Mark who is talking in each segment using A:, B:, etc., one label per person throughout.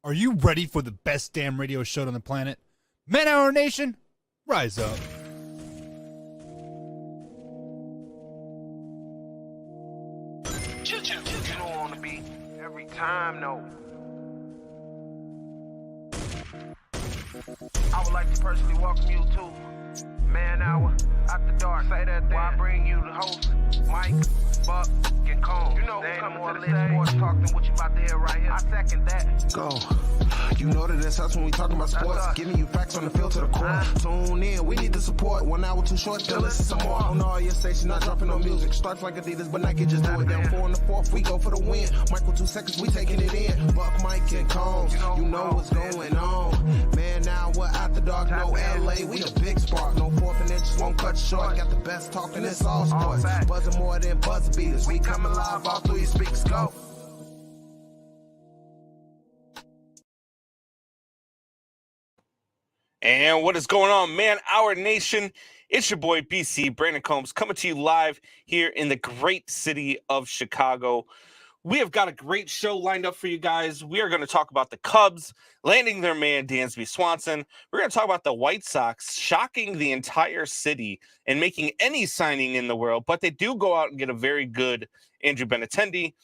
A: Are you ready for the best damn radio show on the planet? Man Hour Nation, rise up.
B: You don't want to be every time, no. I would like to personally welcome you to Man Hour After Dark. Say that then. Why I bring you the host, Mike, Buck, and Combs. You know who's coming to the stage. Sports talk than what you about to hear right here. I second that. Go. You know that it's us when we talking about sports. Giving you facts on the field to the core. Tune in, we need the support. 1 hour too short, still listen some more. On all your stations, not dropping no music. Starts like Adidas, but Nike just do it. Down 4 in the 4th, we go for the win. Michael 2 seconds, we taking it in. Buck, Mike, and Combs. You know what's going on. Man, now we're After Dark, no LA. We the big spark. No 4th and inches won't cut short. Got the best talking, it's all sports. Buzzing more than buzz beaters. We coming live all through your speakers. Go.
C: And what is going on, Man Hour Nation? It's your boy BC, Brandon Combs, coming to you live here in the great city of Chicago. We have got a great show lined up for you guys. We are going to talk about the Cubs landing their man, Dansby Swanson. We're going to talk about the White Sox shocking the entire city and making any signing in the world, but they do go out and get a very good Andrew Benintendi.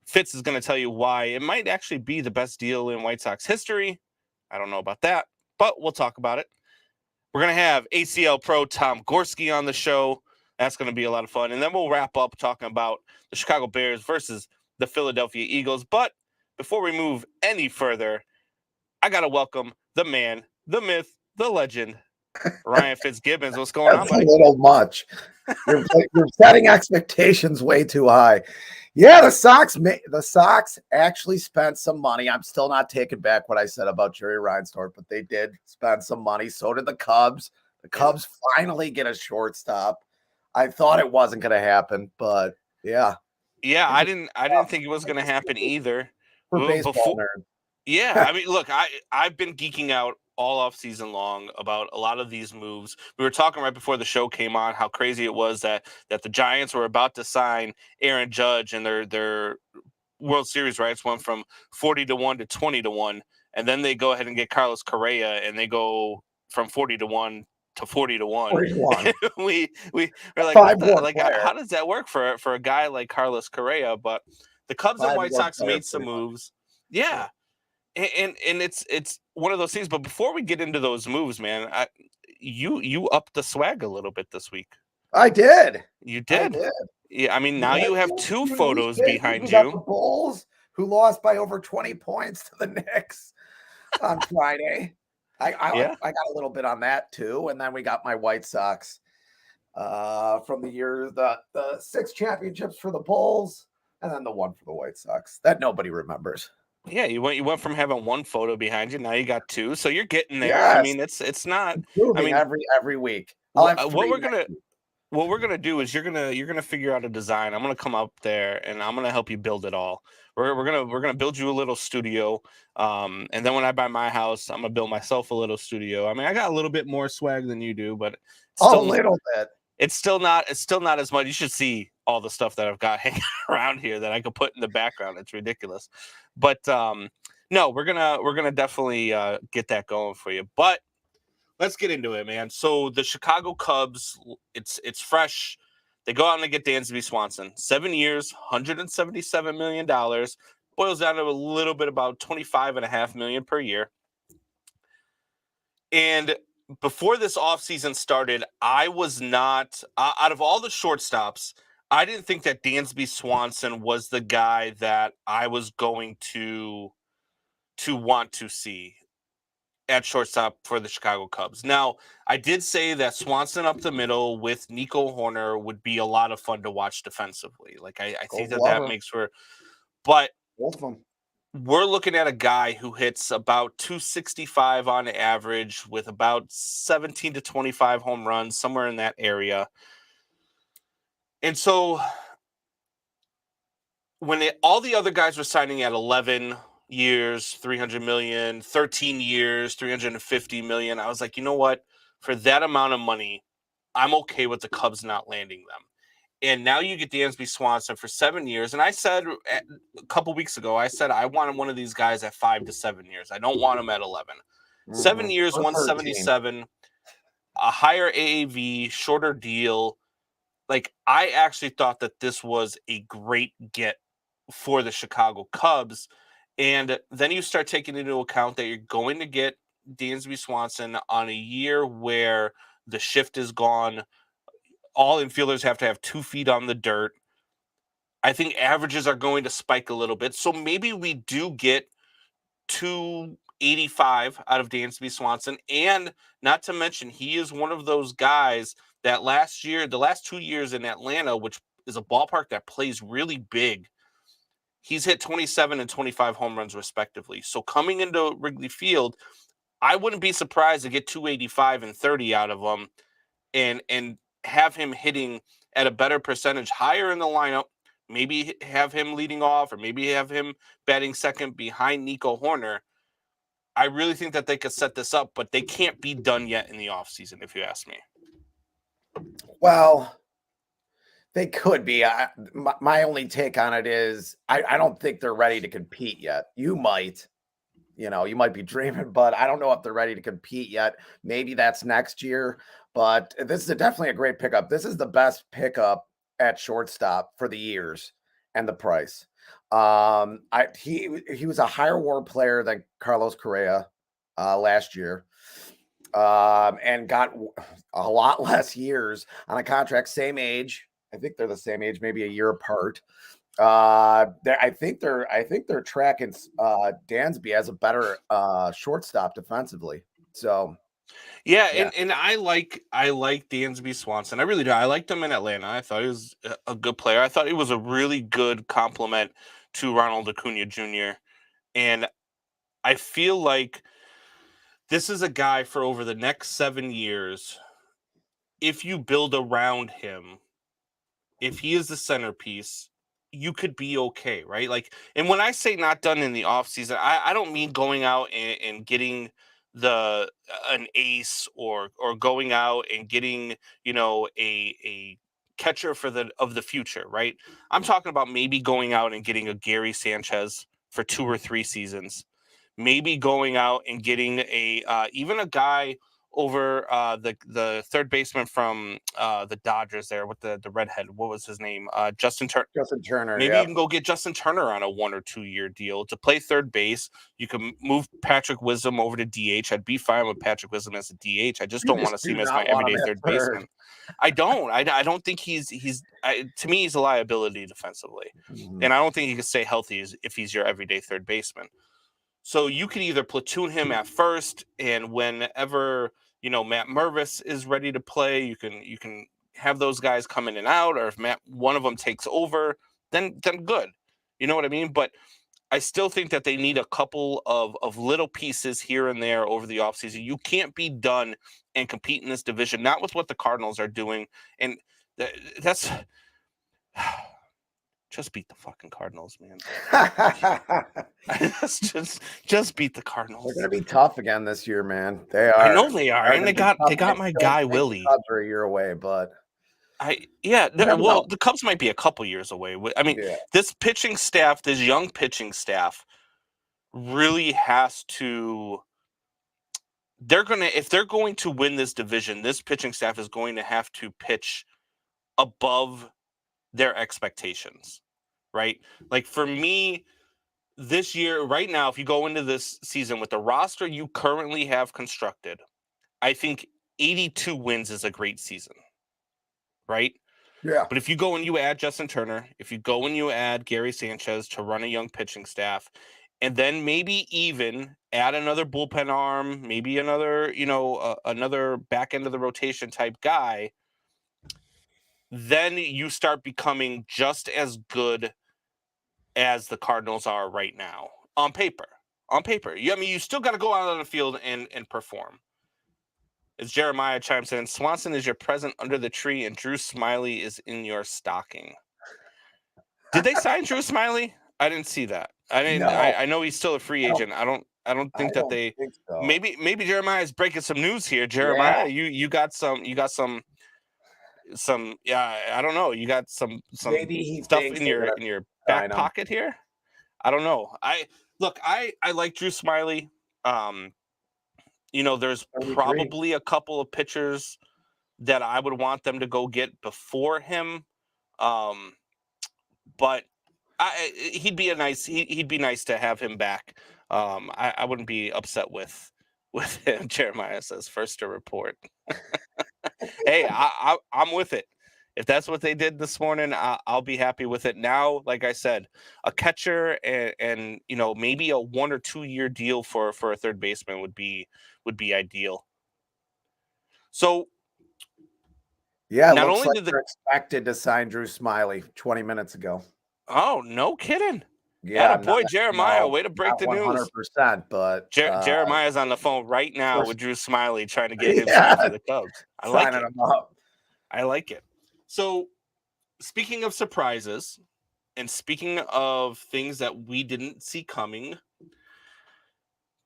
C: Fitz is going to tell you why it might actually be the best deal in White Sox history. I don't know about that, but we'll talk about it. We're going to have ACL Pro Tom Gorski on the show. That's going to be a lot of fun. And then we'll wrap up talking about the Chicago Bears versus the Philadelphia Eagles. But before we move any further, I got to welcome the man, the myth, the legend, Ryan Fitzgibbons. What's going on, buddy?
D: A little much. You're setting expectations way too high. Yeah, the Sox actually spent some money. I'm still not taking back what I said about Jerry Reinsdorf, but they did spend some money. So did the Cubs. The Cubs finally get a shortstop. I thought it wasn't going to happen, but yeah.
C: Yeah, I didn't think it was going to happen either.
D: For baseball nerds.
C: Yeah, I mean, look, I've been geeking out all off season long about a lot of these moves. We were talking right before the show came on how crazy it was that the Giants were about to sign Aaron Judge, and their World Series rights went from 40-1 to 20-1, and then they go ahead and get Carlos Correa, and they go from 40-1 to 40-1. we're like, how does that work for a guy like Carlos Correa? But the Cubs and White Sox made some moves. Yeah. And it's one of those things. But before we get into those moves, man, you upped the swag a little bit this week.
D: I did.
C: You did. Yeah, I mean, now you have 2 photos behind you.
D: The Bulls, who lost by over 20 points to the Knicks on Friday. I got a little bit on that too, and then we got my White Sox from the year the 6 championships for the Bulls, and then the 1 for the White Sox that nobody remembers.
C: Yeah, you went from having 1 photo behind you, now you got 2, so you're getting there.
D: Yes.
C: I mean, it's not.
D: I mean, every week. What
C: we're gonna do is you're gonna figure out a design. I'm gonna come up there and I'm gonna help you build it all. We're gonna build you a little studio, and then when I buy my house, I'm gonna build myself a little studio. I mean, I got a little bit more swag than you do, but
D: still, a little bit.
C: It's still not as much. You should see all the stuff that I've got hanging around here that I could put in the background. It's ridiculous, but no, we're gonna definitely get that going for you. But let's get into it, man. So the Chicago Cubs, it's fresh. They go out and they get Dansby Swanson. 7 years, $177 million. Boils down to a little bit about $25.5 million per year. And before this offseason started, I was not out of all the shortstops, I didn't think that Dansby Swanson was the guy that I was going to want to see at shortstop for the Chicago Cubs. Now, I did say that Swanson up the middle with Nico Horner would be a lot of fun to watch defensively. Like I think that makes for, but
D: both of them.
C: We're looking at a guy who hits about 265 on average with about 17 to 25 home runs, somewhere in that area. And so when all the other guys were signing at 11 years, $300 million, 13 years, $350 million, I was like, you know what? For that amount of money, I'm okay with the Cubs not landing them. And now you get Dansby Swanson for 7 years. And I said a couple weeks ago, I said I wanted one of these guys at 5 to 7 years. I don't want him at 11. 7 years,
D: Or
C: 177, a higher AAV, shorter deal. Like, I actually thought that this was a great get for the Chicago Cubs. And then you start taking into account that you're going to get Dansby Swanson on a year where the shift is gone. All infielders have to have 2 feet on the dirt. I think averages are going to spike a little bit. So maybe we do get 285 out of Dansby Swanson. And not to mention, he is one of those guys that last year, the last 2 years in Atlanta, which is a ballpark that plays really big, he's hit 27 and 25 home runs respectively. So coming into Wrigley Field, I wouldn't be surprised to get 285 and 30 out of him and have him hitting at a better percentage higher in the lineup. Maybe have him leading off, or maybe have him batting second behind Nico Horner. I really think that they could set this up, but they can't be done yet in the offseason, if you ask me.
D: Well, they could be. My only take on it is I don't think they're ready to compete yet. You might be dreaming, but I don't know if they're ready to compete yet. Maybe that's next year, but this is definitely a great pickup. This is the best pickup at shortstop for the years and the price. He was a higher WAR player than Carlos Correa last year, and got a lot less years on a contract, same age. I think they're the same age, maybe a year apart. I think they're tracking Dansby as a better shortstop defensively. So
C: yeah. And I like Dansby Swanson. I really do. I liked him in Atlanta. I thought he was a good player. I thought he was a really good compliment to Ronald Acuna Jr. And I feel like this is a guy for over the next 7 years. If you build around him, if he is the centerpiece, you could be okay, right? Like, and when I say not done in the offseason, I don't mean going out and getting an ace or going out and getting, a catcher of the future, right? I'm talking about maybe going out and getting a Gary Sanchez for 2 or 3 seasons. Maybe going out and getting even a guy over the third baseman from the Dodgers there with the redhead. What was his name? Justin Turner.
D: Justin Turner.
C: Maybe you can go get Justin Turner on a 1 or 2 year deal to play third base. You can move Patrick Wisdom over to DH. I'd be fine with Patrick Wisdom as a DH. I just don't want to see him as my everyday third baseman. I don't think he's to me, he's a liability defensively. Mm-hmm. And I don't think he can stay healthy if he's your everyday third baseman. So you can either platoon him at first, and whenever Matt Mervis is ready to play, you can have those guys come in and out, or if one of them takes over, then good. You know what I mean? But I still think that they need a couple of little pieces here and there over the offseason. You can't be done and compete in this division, not with what the Cardinals are doing. And that's just beat the fucking Cardinals, man. just beat the Cardinals.
D: They're gonna be tough again this year, man. They are.
C: I know they are, and they got my guy Willie.
D: A year away, but
C: the Cubs might be a couple years away. I mean, this pitching staff, this young pitching staff, really has to. If they're going to win this division, this pitching staff is going to have to pitch above their expectations, right? Like, for me, this year, right now, if you go into this season with the roster you currently have constructed, I think 82 wins is a great season, right?
D: Yeah.
C: But if you go and you add Justin Turner, if you go and you add Gary Sanchez to run a young pitching staff, and then maybe even add another bullpen arm, maybe another, another back end of the rotation type guy, then you start becoming just as good as the Cardinals are right now on paper. You still got to go out on the field and perform. As Jeremiah chimes in, Swanson is your present under the tree, and Drew Smiley is in your stocking. Did they sign Drew Smiley? I didn't see that. I didn't. No. I know he's still a free agent. I don't think that they. Think so. Maybe Jeremiah is breaking some news here. Jeremiah, you got some I don't know. You got some
D: Maybe he
C: stuff
D: thinks
C: in
D: they're
C: your
D: gonna
C: back
D: sign him.
C: pocket here. I don't know. I like Drew Smiley. There's
D: 33.
C: probably a couple of pitchers that I would want them to go get before him. But he'd be nice to have him back. I wouldn't be upset with him. Jeremiah says first to report. Hey, I'm with it. If that's what they did this morning, I'll be happy with it. Now, like I said, a catcher and maybe a 1 or 2 year deal for a third baseman would be ideal. So
D: Yeah,
C: not
D: looks
C: only
D: like
C: did
D: they're expected to sign Drew Smiley 20 minutes ago.
C: Oh, no kidding.
D: Yeah,
C: boy, Jeremiah, way to break the news.
D: 100%, but
C: Jeremiah's on the phone right now with Drew Smiley trying to get him
D: Yeah.
C: signed for the Cubs. I like
D: signing
C: it.
D: him up.
C: I like it. So, speaking of surprises, and speaking of things that we didn't see coming,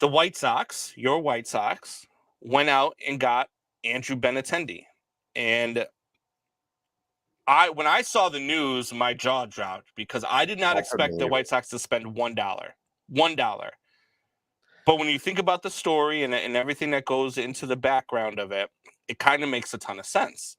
C: the White Sox, your White Sox, went out and got Andrew Benintendi. And when I saw the news, my jaw dropped because I did not expect the White Sox to spend $1. $1. But when you think about the story and everything that goes into the background of it, it kind of makes a ton of sense.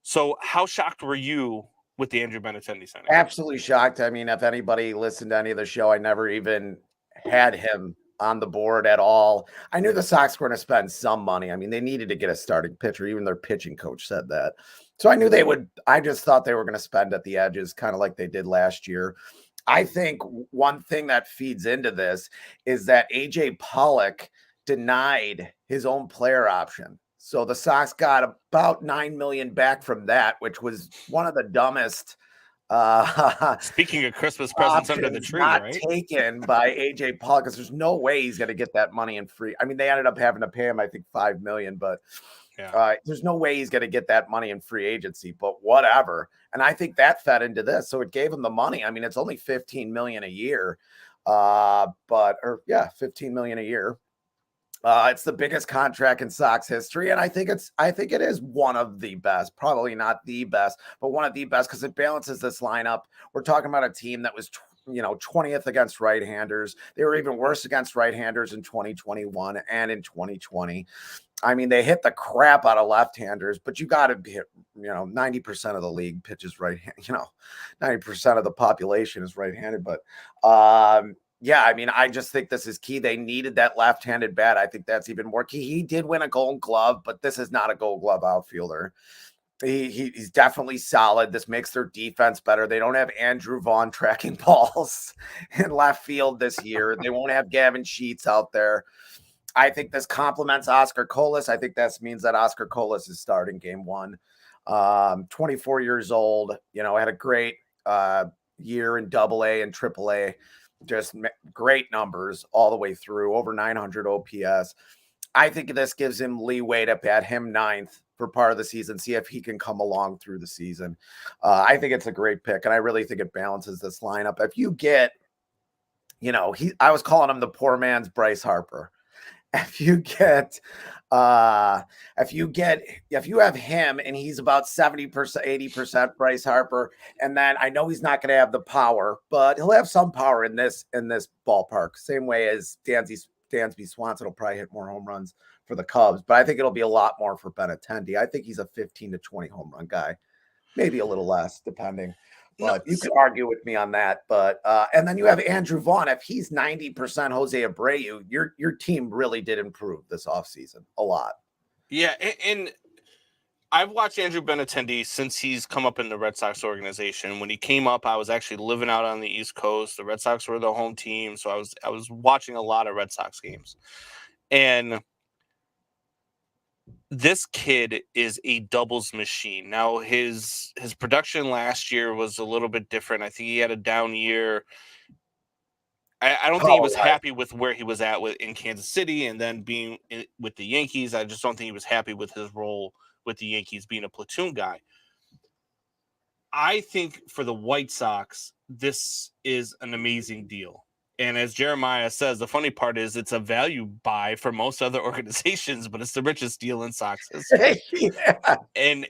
C: So how shocked were you with the Andrew Benintendi signing?
D: Absolutely shocked. I mean, if anybody listened to any of the show, I never even had him on the board at all. I knew the Sox were going to spend some money. I mean, they needed to get a starting pitcher. Even their pitching coach said that. So I knew they would. I just thought they were going to spend at the edges, kind of like they did last year. I think one thing that feeds into this is that AJ Pollock denied his own player option. So the Sox got about $9 million back from that, which was one of the dumbest.
C: Speaking of Christmas presents under the tree,
D: not
C: right?
D: taken by AJ Pollock, because there's no way he's going to get that money in free. I mean, they ended up having to pay him, I think, $5 million, but there's no way he's going to get that money in free agency. But whatever. And I think that fed into this, so it gave him the money. I mean, it's only $15 million a year, 15 million a year. It's the biggest contract in Sox history, and I think it is one of the best, probably not the best, but one of the best because it balances this lineup. We're talking about a team that was 20th against right-handers. They were even worse against right-handers in 2021 and in 2020. I mean, they hit the crap out of left-handers, but you got to be, 90% of the league pitches right-handed. 90% of the population is right-handed, but yeah, I mean, I just think this is key. They needed that left-handed bat. I think that's even more key. He did win a Gold Glove, but this is not a Gold Glove outfielder. He's definitely solid. This makes their defense better. They don't have Andrew Vaughn tracking balls in left field this year. They won't have Gavin Sheets out there. I think this complements Oscar Colas. I think that means that Oscar Colas is starting game one. 24 years old, had a great year in AA and AAA. Just great numbers all the way through, over 900 OPS. I think this gives him leeway to bat him ninth for part of the season, see if he can come along through the season. I think it's a great pick, and I really think it balances this lineup. If you get, I was calling him the poor man's Bryce Harper. If you have him and he's about 70%, 80% Bryce Harper, and then I know he's not going to have the power, but he'll have some power in this ballpark. Same way as Dansby Swanson will probably hit more home runs for the Cubs, but I think it'll be a lot more for Benintendi. I think he's a 15 to 20 home run guy, maybe a little less, depending. But you could argue with me on that. But and then you have Andrew Vaughn. If he's 90% Jose Abreu, your team really did improve this offseason a lot.
C: Yeah, and I've watched Andrew Benintendi since he's come up in the Red Sox organization. When he came up, I was actually living out on the East Coast. The Red Sox were the home team, so I was watching a lot of Red Sox games. And this kid is a doubles machine. Now, his production last year was a little bit different. I think he had a down year. I don't think he was happy with where he was at in Kansas City and then being with the Yankees. I just don't think he was happy with his role with the Yankees being a platoon guy. I think for the White Sox, this is an amazing deal. And as Jeremiah says, the funny part is it's a value buy for most other organizations, but it's the richest deal in Sox history.
D: Yeah.
C: And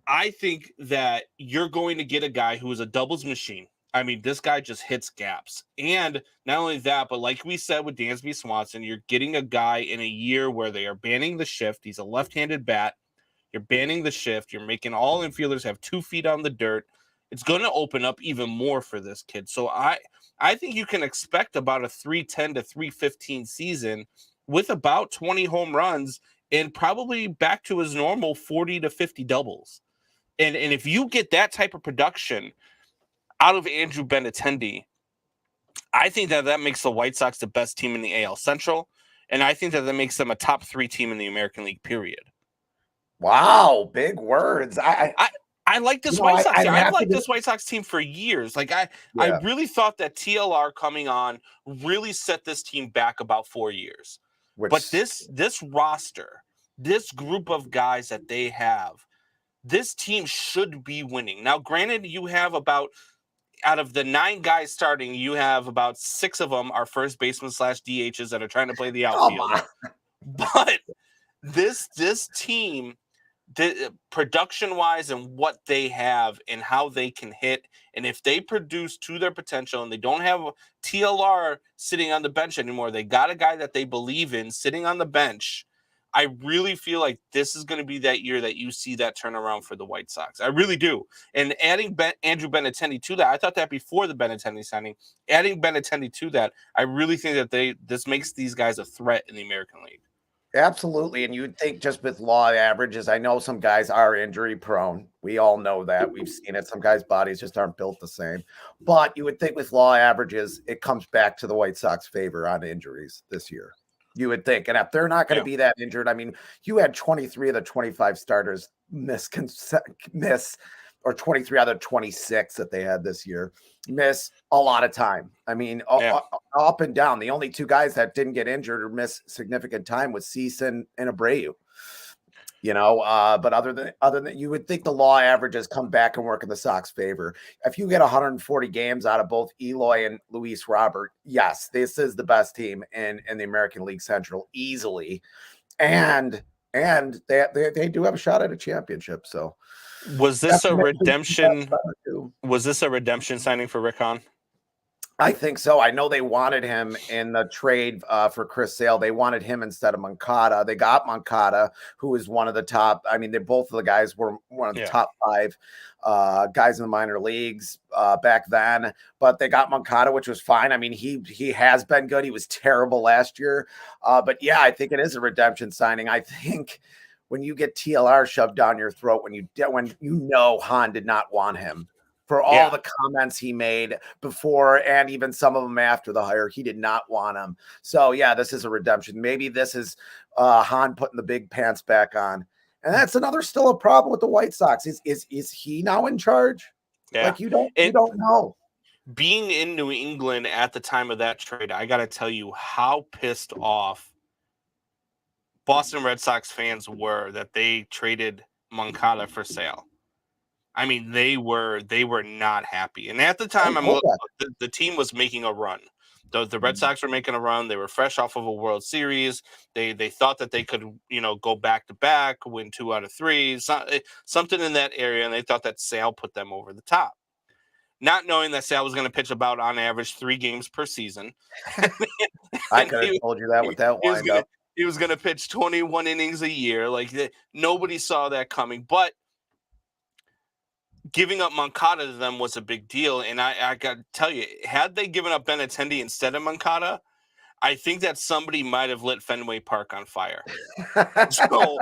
C: I think that you're going to get a guy who is a doubles machine. I mean, this guy just hits gaps. And not only that, but like we said with Dansby Swanson, you're getting a guy in a year where they are banning the shift. He's a left-handed bat. You're banning the shift. You're making all infielders have 2 feet on the dirt. It's going to open up even more for this kid. So I think you can expect about a 310 to 315 season with about 20 home runs and probably back to his normal 40 to 50 doubles. And if you get that type of production out of Andrew Benintendi, I think that makes the White Sox the best team in the AL Central. And I think that makes them a top 3 team in the American League, period.
D: Wow, big words.
C: I like this White Sox team. I've liked
D: to...
C: this White Sox team for years. Like I
D: Yeah.
C: really thought that TLR coming on really set this team back about 4 years. But this roster, this group of guys that they have, this team should be winning. Now, granted, you have about, out of the 9 guys starting, you have about 6 of them are first baseman / DHs that are trying to play the outfield. But this team, production-wise and what they have and how they can hit, and if they produce to their potential and they don't have TLR sitting on the bench anymore, they got a guy that they believe in sitting on the bench. I really feel like this is going to be that year that you see that turnaround for the White Sox. I really do. And adding Andrew Benintendi to that, I thought that before the Benintendi signing, adding Benintendi to that, I really think that this makes these guys a threat in the American League.
D: Absolutely. And you would think just with law averages, I know some guys are injury prone. We all know that. We've seen it. Some guys' bodies just aren't built the same. But you would think with law averages, it comes back to the White Sox favor on injuries this year. You would think. And if they're not going to be that injured, I mean, you had 23 of the 25 starters miss, or 23 out of 26 that they had this year miss a lot of time. I mean, up and down. The only 2 guys that didn't get injured or miss significant time was Cease and Abreu. You know, but other than you would think the law averages come back and work in the Sox favor. If you get 140 games out of both Eloy and Luis Robert, yes, this is the best team in the American League Central easily. And they do have a shot at a championship. So
C: was this a redemption? Was this a redemption signing for Rick Hahn?
D: I think so. I know they wanted him in the trade for Chris Sale. They wanted him instead of Moncada. They got Moncada, who is one of the top. I mean, both of the guys were one of the top 5 guys in the minor leagues back then. But they got Moncada, which was fine. I mean, he has been good. He was terrible last year. But yeah, I think it is a redemption signing. I think when you get TLR shoved down your throat, when you know Hahn did not want him. For all the comments he made before and even some of them after the hire, he did not want him. So, yeah, this is a redemption. Maybe this is Hahn putting the big pants back on. And that's still a problem with the White Sox. Is he now in charge?
C: Yeah.
D: Like, you don't know.
C: Being in New England at the time of that trade, I got to tell you how pissed off Boston Red Sox fans were that they traded Moncada for Sale. I mean, they were not happy. And at the time, the team was making a run. The Red Sox were making a run. They were fresh off of a World Series. They thought that they could, go back to back, win 2 out of 3, something in that area. And they thought that Sale put them over the top. Not knowing that Sale was going to pitch about on average 3 games per season.
D: I could have told you that with that windup.
C: He was going to pitch 21 innings a year. Like nobody saw that coming, but giving up Moncada to them was a big deal. And I got to tell you, had they given up Benintendi instead of Moncada, I think that somebody might have lit Fenway Park on fire. So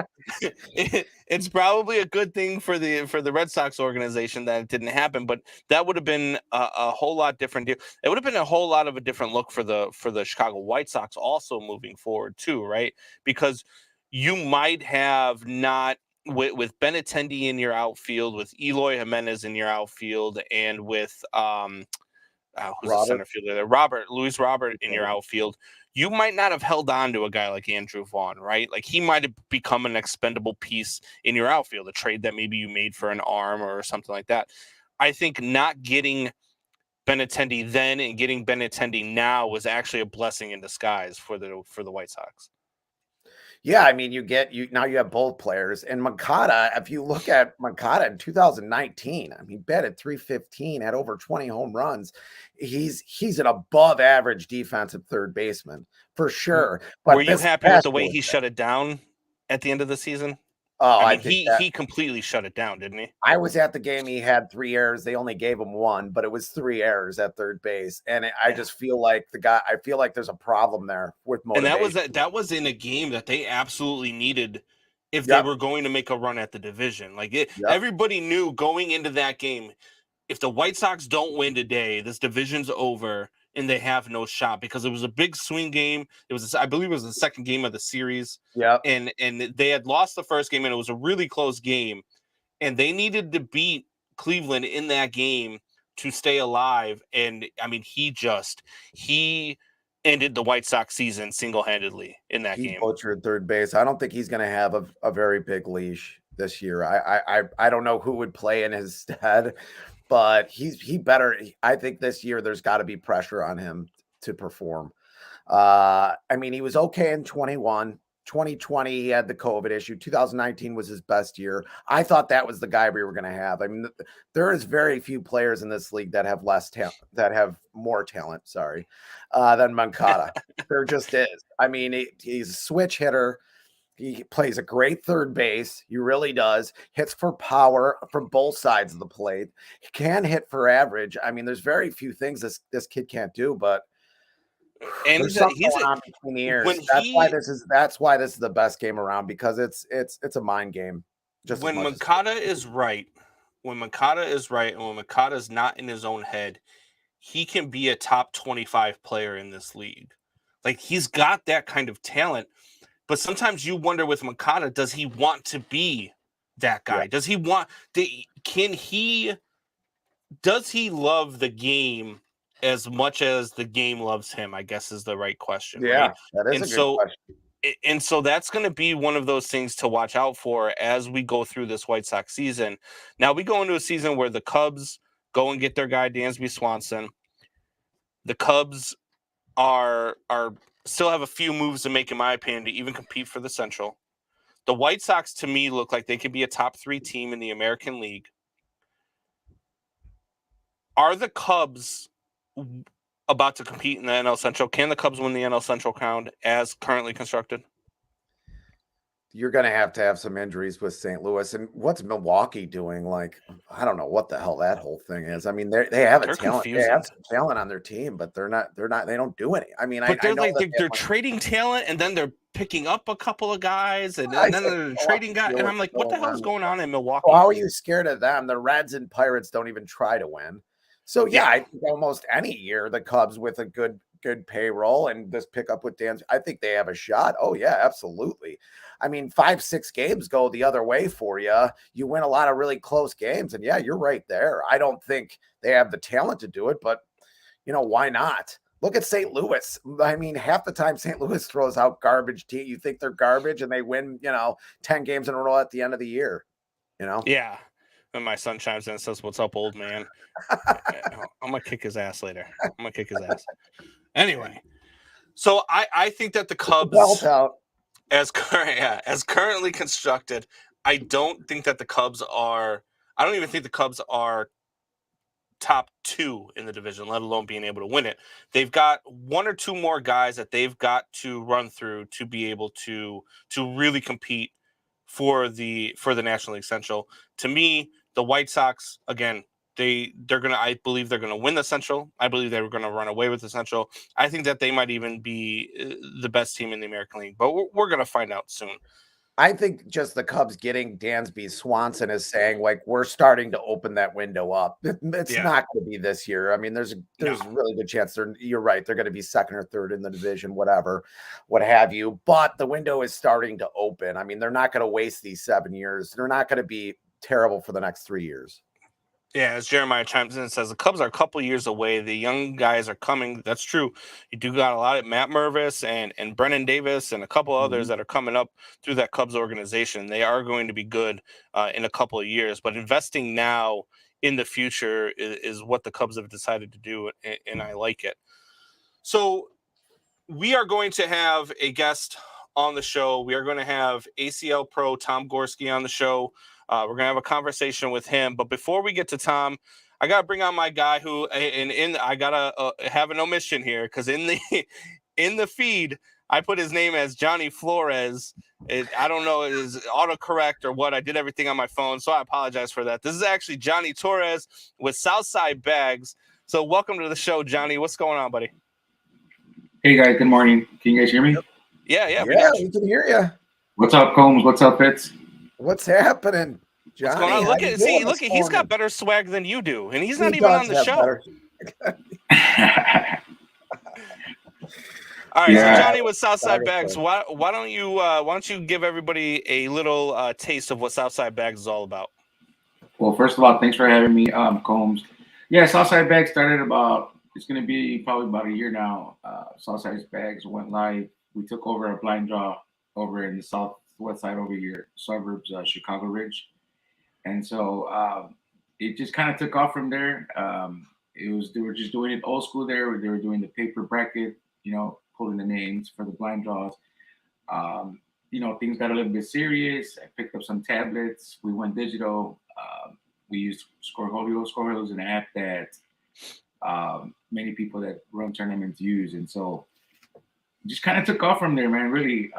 C: it's probably a good thing for the Red Sox organization that it didn't happen, but that would have been a whole lot different deal. It would have been a whole lot of a different look for the Chicago White Sox also moving forward too, right? Because you might have not with Benintendi in your outfield, with Eloy Jimenez in your outfield, and with who's the center fielder there? Luis Robert in your outfield, you might not have held on to a guy like Andrew Vaughn, right? Like he might have become an expendable piece in your outfield, a trade that maybe you made for an arm or something like that. I think not getting Benintendi then and getting Benintendi now was actually a blessing in disguise for the White Sox.
D: Yeah, I mean, now you have both players. And Moncada, if you look at Moncada in 2019, I mean, batted 315, had over 20 home runs. He's an above average defensive third baseman for sure.
C: Were
D: But
C: you
D: this
C: happy with
D: past
C: the way
D: year
C: he
D: was bad.
C: shut it down at the end of the season?
D: Oh,
C: I
D: I
C: mean,
D: think
C: he completely shut it down, didn't he?
D: I was at the game. He had 3 errors. They only gave him 1, but it was 3 errors at third base. And I just feel like I feel like there's a problem there with
C: And
D: motivation.
C: that was in a game that they absolutely needed if they
D: Yep.
C: were going to make a run at the division. Like
D: Yep.
C: everybody knew going into that game, if the White Sox don't win today, this division's over and they have no shot, because it was a big swing game. It was, I believe, it was the second game of the series.
D: Yep.
C: And they had lost the first game, and it was a really close game, and they needed to beat Cleveland in that game to stay alive. And I mean, he ended the White Sox season single-handedly in that
D: He
C: game.
D: butchered third base. I don't think he's going to have a very big leash this year. I don't know who would play in his stead, but he better. I think this year there's got to be pressure on him to perform. I mean, he was okay in 21. 2020, he had the COVID issue. 2019 was his best year. I thought that was the guy we were going to have. I mean, there is very few players in this league that have less talent, that have more talent, than Moncada. There just is. I mean, he's a switch hitter. He plays a great third base. He really does. Hits for power from both sides of the plate. He can hit for average. I mean, there's very few things this kid can't do, but
C: And
D: there's something going on between the ears. That's why this is the best game around, because it's a mind game. Just
C: when Moncada is right, and when Moncada is not in his own head, he can be a top 25 player in this league. Like, he's got that kind of talent, but sometimes you wonder with Moncada, does he want to be that guy? Yeah. Does he love the game as much as the game loves him, I guess, is the right question.
D: Yeah,
C: right?
D: That is a good question.
C: And so that's going to be one of those things to watch out for as we go through this White Sox season. Now we go into a season where the Cubs go and get their guy, Dansby Swanson. The Cubs are still have a few moves to make, in my opinion, to even compete for the Central. The White Sox, to me, look like they could be a top 3 team in the American League. Are the Cubs about to compete in the NL Central? Can the Cubs win the NL Central crown as currently constructed?
D: You're going to have some injuries with St. Louis. And what's Milwaukee doing? Like, I don't know what the hell that whole thing is. I mean, they have a talent. Confusing. They have some talent on their team, but they don't do any. I mean,
C: but they're trading talent, and then they're picking up a couple of guys, and then they're trading guys. And I'm like, what the hell is going on in Milwaukee?
D: Well, how are you scared of them? The Reds and Pirates don't even try to win. So yeah, I think almost any year the Cubs with a good payroll and this pickup with Dan, I think they have a shot. Oh yeah, absolutely. I mean, 5-6 games go the other way for you. You win a lot of really close games, and yeah, you're right there. I don't think they have the talent to do it, but why not? Look at St. Louis. I mean, half the time St. Louis throws out garbage team. You think they're garbage, and they win, 10 games in a row at the end of the year.
C: Yeah. And my son chimes in and says, "What's up, old man?" I'm gonna kick his ass later. Anyway, so I think that the Cubs, as currently constructed, I don't think that the Cubs are. I don't even think the Cubs are top 2 in the division, let alone being able to win it. They've got 1 or 2 more guys that they've got to run through to be able to really compete for the National League Central. To me, the White Sox, again, I believe they're gonna win the Central. I believe they were gonna run away with the Central. I think that they might even be the best team in the American League, but we're gonna find out soon.
D: I think just the Cubs getting Dansby Swanson is saying, like, we're starting to open that window up. It's not going to be this year. I mean, there's a really good chance you're right. They're going to be second or third in the division, what have you. But the window is starting to open. I mean, they're not going to waste these 7 years. They're not going to be terrible for the next 3 years.
C: Yeah, as Jeremiah chimes in and says, the Cubs are a couple years away. The young guys are coming. That's true. You do got a lot of Matt Mervis and Brennan Davis and a couple others that are coming up through that Cubs organization. They are going to be good in a couple of years. But investing now in the future is what the Cubs have decided to do, and I like it. So we are going to have a guest on the show. We are going to have ACL Pro Tom Gorski on the show. We're going to have a conversation with him. But before we get to Tom, I got to bring on my guy who, I got to have an omission here because in the feed, I put his name as Johnny Flores. I don't know, it is autocorrect or what. I did everything on my phone, so I apologize for that. This is actually Johnny Torres with Southside Bags. So welcome to the show, Johnny. What's going on, buddy?
E: Hey, guys. Good morning. Can you guys hear me?
C: Yeah,
D: we can hear you.
E: What's up, Combs? What's up, Fitz?
D: What's happening, Johnny?
C: What's going on? Look at he's got better swag than you do, and he's not even on the show. All right, so Johnny with Southside Bags, why don't you give everybody a little taste of what Southside Bags is all about?
E: Well, first of all, thanks for having me, Combs. Yeah, Southside Bags started it's going to be probably about a year now. Southside Bags went live. We took over a blind draw over in the southwest side over here, suburbs, Chicago Ridge. And so it just kind of took off from there. They were just doing it old school there. They were doing the paper bracket, pulling the names for the blind draws. Things got a little bit serious. I picked up some tablets. We went digital. We used Cornhole. Cornhole is an app that many people that run tournaments use. And so it just kind of took off from there, man. Really,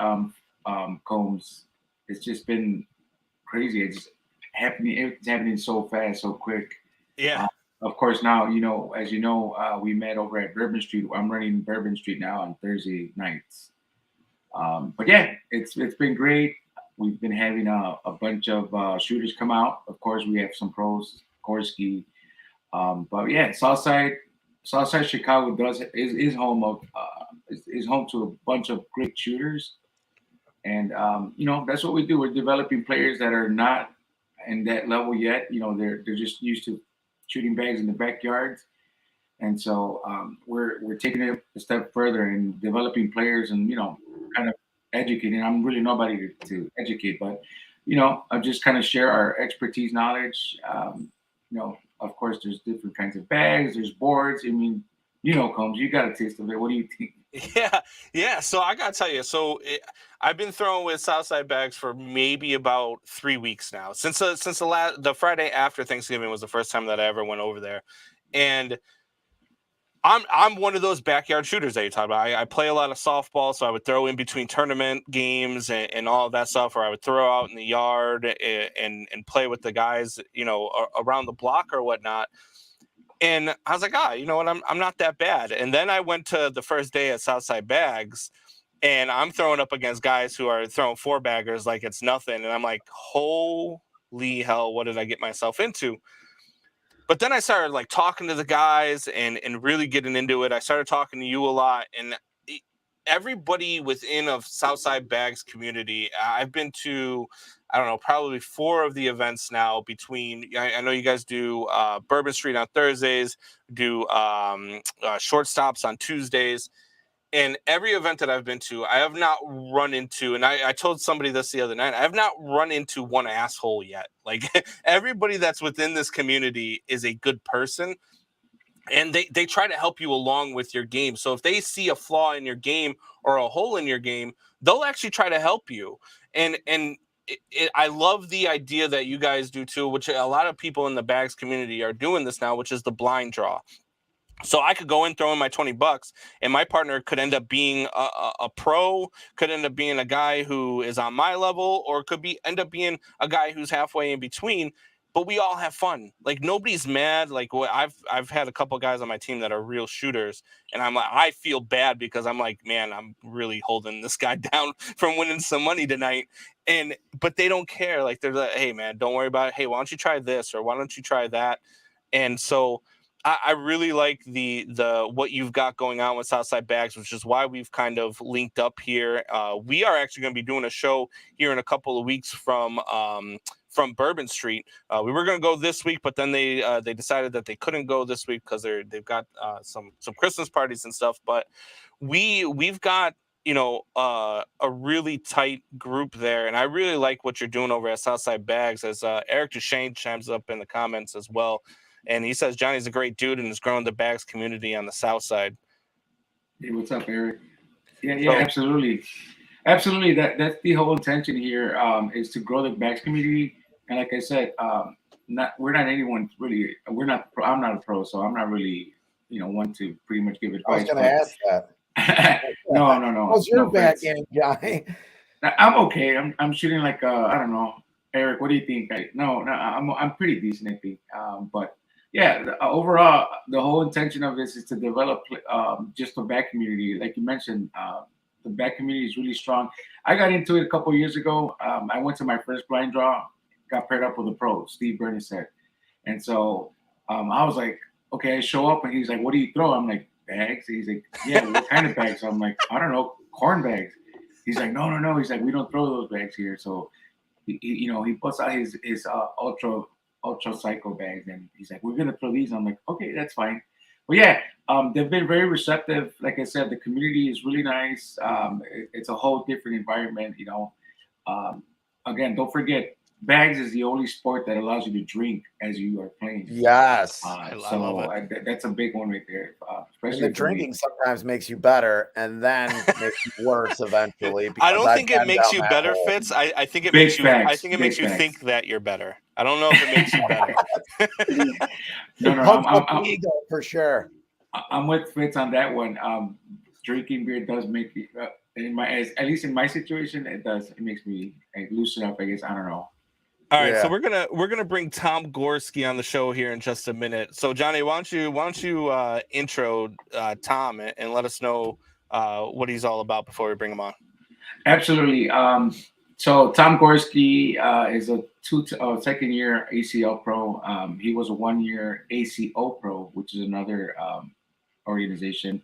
E: Combs, it's just been crazy. It's everything's happening so fast, so quick.
C: Yeah.
E: Of course, now, as you know, we met over at Bourbon Street. I'm running Bourbon Street now on Thursday nights. But yeah, it's been great. We've been having a bunch of shooters come out. Of course, we have some pros, Gorski. But yeah, Southside Chicago is home to a bunch of great shooters. And that's what we do. We're developing players that are not in that level yet. They're just used to shooting bags in the backyards. And so we're taking it a step further and developing players and, kind of educating. I'm really nobody to educate, but, I just kind of share our expertise knowledge. Of course, there's different kinds of bags. There's boards. I mean, Combs, you got a taste of it. What do you think?
C: Yeah. So I got to tell you, I've been throwing with Southside Bags for maybe about 3 weeks now. Since the Friday after Thanksgiving was the first time that I ever went over there. And I'm one of those backyard shooters that you talk about. I play a lot of softball, so I would throw in between tournament games and all of that stuff, or I would throw out in the yard and play with the guys, around the block or whatnot. And I was like, you know what? I'm not that bad. And then I went to the first day at Southside Bags, and I'm throwing up against guys who are throwing 4-baggers like it's nothing. And I'm like, holy hell, what did I get myself into? But then I started talking to the guys and really getting into it. I started talking to you a lot, and everybody within of Southside Bags community, I've been to, I don't know, probably 4 of the events now between, I know you guys do Bourbon Street on Thursdays, do short stops on Tuesdays. And every event that I've been to, I have not run into, and I told somebody this the other night, I have not run into one asshole yet. Everybody that's within this community is a good person, and they try to help you along with your game. So if they see a flaw in your game or a hole in your game, they'll actually try to help you. And I love the idea that you guys do too, which a lot of people in the bags community are doing this now, which is the blind draw. So I could go in, throw in my $20, and my partner could end up being a pro, could end up being a guy who is on my level, or could end up being a guy who's halfway in between. But we all have fun. Nobody's mad. I've had a couple guys on my team that are real shooters, and I feel bad because I'm like, man, I'm really holding this guy down from winning some money tonight. But they don't care. They're like, hey man, don't worry about it. Hey, why don't you try this, or why don't you try that? And so I really like the what you've got going on with Southside Bags, which is why we've kind of linked up here. We are actually going to be doing a show here in a couple of weeks from Bourbon Street. We were going to go this week, but then they decided that they couldn't go this week because they've got some Christmas parties and stuff. But we've got a really tight group there, and I really like what you're doing over at Southside Bags. As Eric Duchesne chimes up in the comments as well. And he says Johnny's a great dude and has grown the bags community on the South Side.
E: Hey, what's up, Eric? Yeah, absolutely. Absolutely. That's the whole intention here, is to grow the bags community. And like I said, we're not anyone really. We're not. I'm not a pro, so I'm not really, one to pretty much give
D: I was
E: advice.
D: going to ask that.
E: No.
D: How's your
E: No
D: back
E: offense.
D: game, Johnny?
E: I'm okay. I'm shooting like I don't know, Eric. What do you think? No, I'm pretty decent, I think. But yeah, overall, the whole intention of this is to develop just the back community, like you mentioned. The back community is really strong. I got into it a couple of years ago. I went to my first blind draw, got paired up with a pro, Steve Bernasek. And so I was like, okay, I show up and he's like, what do you throw? I'm like, bags. He's like, yeah, what kind of bags? I'm like, I don't know, corn bags. He's like, no. He's like, we don't throw those bags here. So, he puts out his ultra cycle bags and he's like, we're going to throw these. I'm like, okay, that's fine. But yeah, they've been very receptive. Like I said, the community is really nice. It's a whole different environment, Again, don't forget, bags is the only sport that allows you to drink as you are playing.
D: Yes.
E: That's a big one right there. Especially
D: And the drinking sometimes makes you better and then makes you worse eventually.
C: I don't
D: because
C: think
D: I've
C: it
D: been
C: makes
D: down
C: you
D: that
C: better,
D: hole.
C: Fitz. I think it
E: Big
C: makes you.
E: facts,
C: I think it
E: big
C: makes you
E: facts.
C: think that you're better. I don't know if it makes you better.
D: It pumps up the ego for sure.
E: I'm with Fitz on that one. Drinking beer does make you, at least in my situation, it does. It makes me loosen up. I guess I don't know.
C: All right, so
D: Yeah.
C: we're gonna bring Tom Gorski on the show here in just a minute. So Johnny, why don't you intro Tom and let us know what he's all about before we bring him on.
E: Absolutely. So Tom Gorski is a second year ACL Pro. He was a 1 year ACO Pro, which is another organization.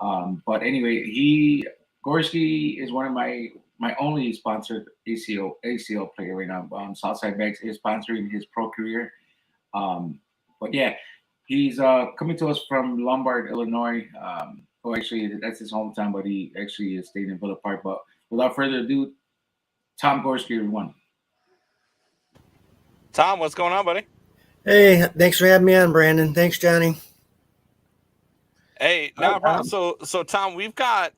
E: But anyway, Gorski is one of my only sponsored ACL player right now. SOUthside Bags is sponsoring his pro career. But yeah, he's coming to us from Lombard, Illinois. Actually, that's his hometown, but he actually is staying in Villa Park. But without further ado, Tom Gorski, everyone.
C: Tom, what's going on, buddy?
F: Hey, thanks for having me on, Brandon. Thanks, Johnny.
C: Hey, no problem. So Tom, we've got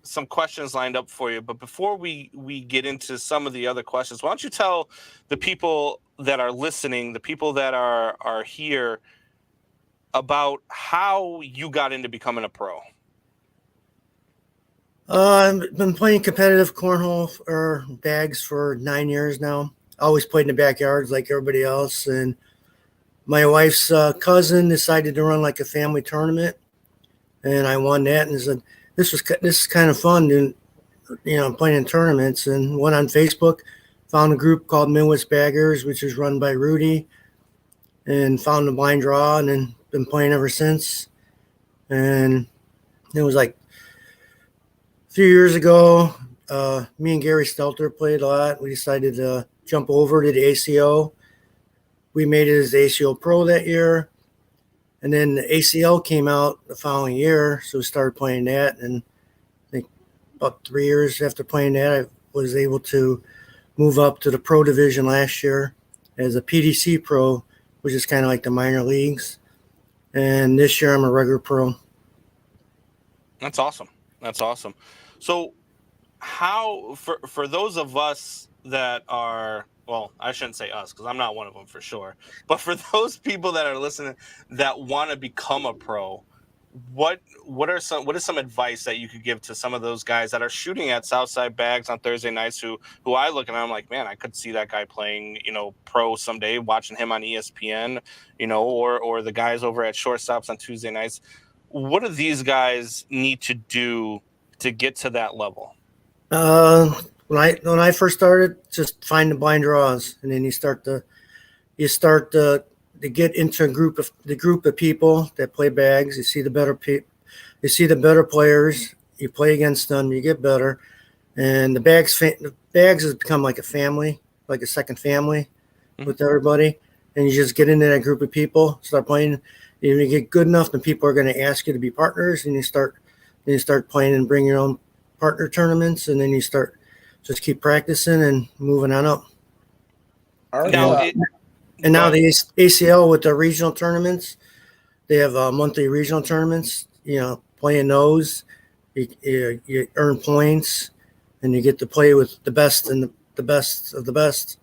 C: some questions lined up for you, but before we get into some of the other questions, why don't you tell the people that are listening, the people that are here, about how you got into becoming a pro?
F: I've been playing competitive cornhole or bags for 9 years now. Always played in the backyards like everybody else, and my wife's cousin decided to run like a family tournament, and I won that. And said, "This is kind of fun, and playing in tournaments." And went on Facebook, found a group called Midwest Baggers, which is run by Rudy, and found the blind draw, and then been playing ever since. And it was like a few years ago. Me and Gary Stelter played a lot. We decided to jump over to the ACO. We made it as the ACL Pro that year. And then the ACL came out the following year, so we started playing that. And I think about 3 years after playing that, I was able to move up to the pro division last year as a PDC Pro, which is kind of like the minor leagues. And this year I'm a regular pro.
C: That's awesome. So how, for those of us that are, well, I shouldn't say us because I'm not one of them for sure, but for those people that are listening that want to become a pro, what is some advice that you could give to some of those guys that are shooting at SOUthside Bags on Thursday nights who I look and I'm like, man, I could see that guy playing, pro someday, watching him on ESPN, or the guys over at Shortstops on Tuesday nights. What do these guys need to do to get to that level?
F: When I first started, just find the blind draws, and then you start to get into the group of people that play bags. You see the better players. You play against them, you get better, and the bags has become like a family, like a second family with everybody. And you just get into that group of people, start playing. You get good enough, then people are going to ask you to be partners, and you start playing and bring your own partner tournaments, and then you start just keep practicing and moving on up.
C: Now
F: The ACL with the regional tournaments, they have monthly regional tournaments. Playing those, You earn points, and you get to play with the best and the best of the best.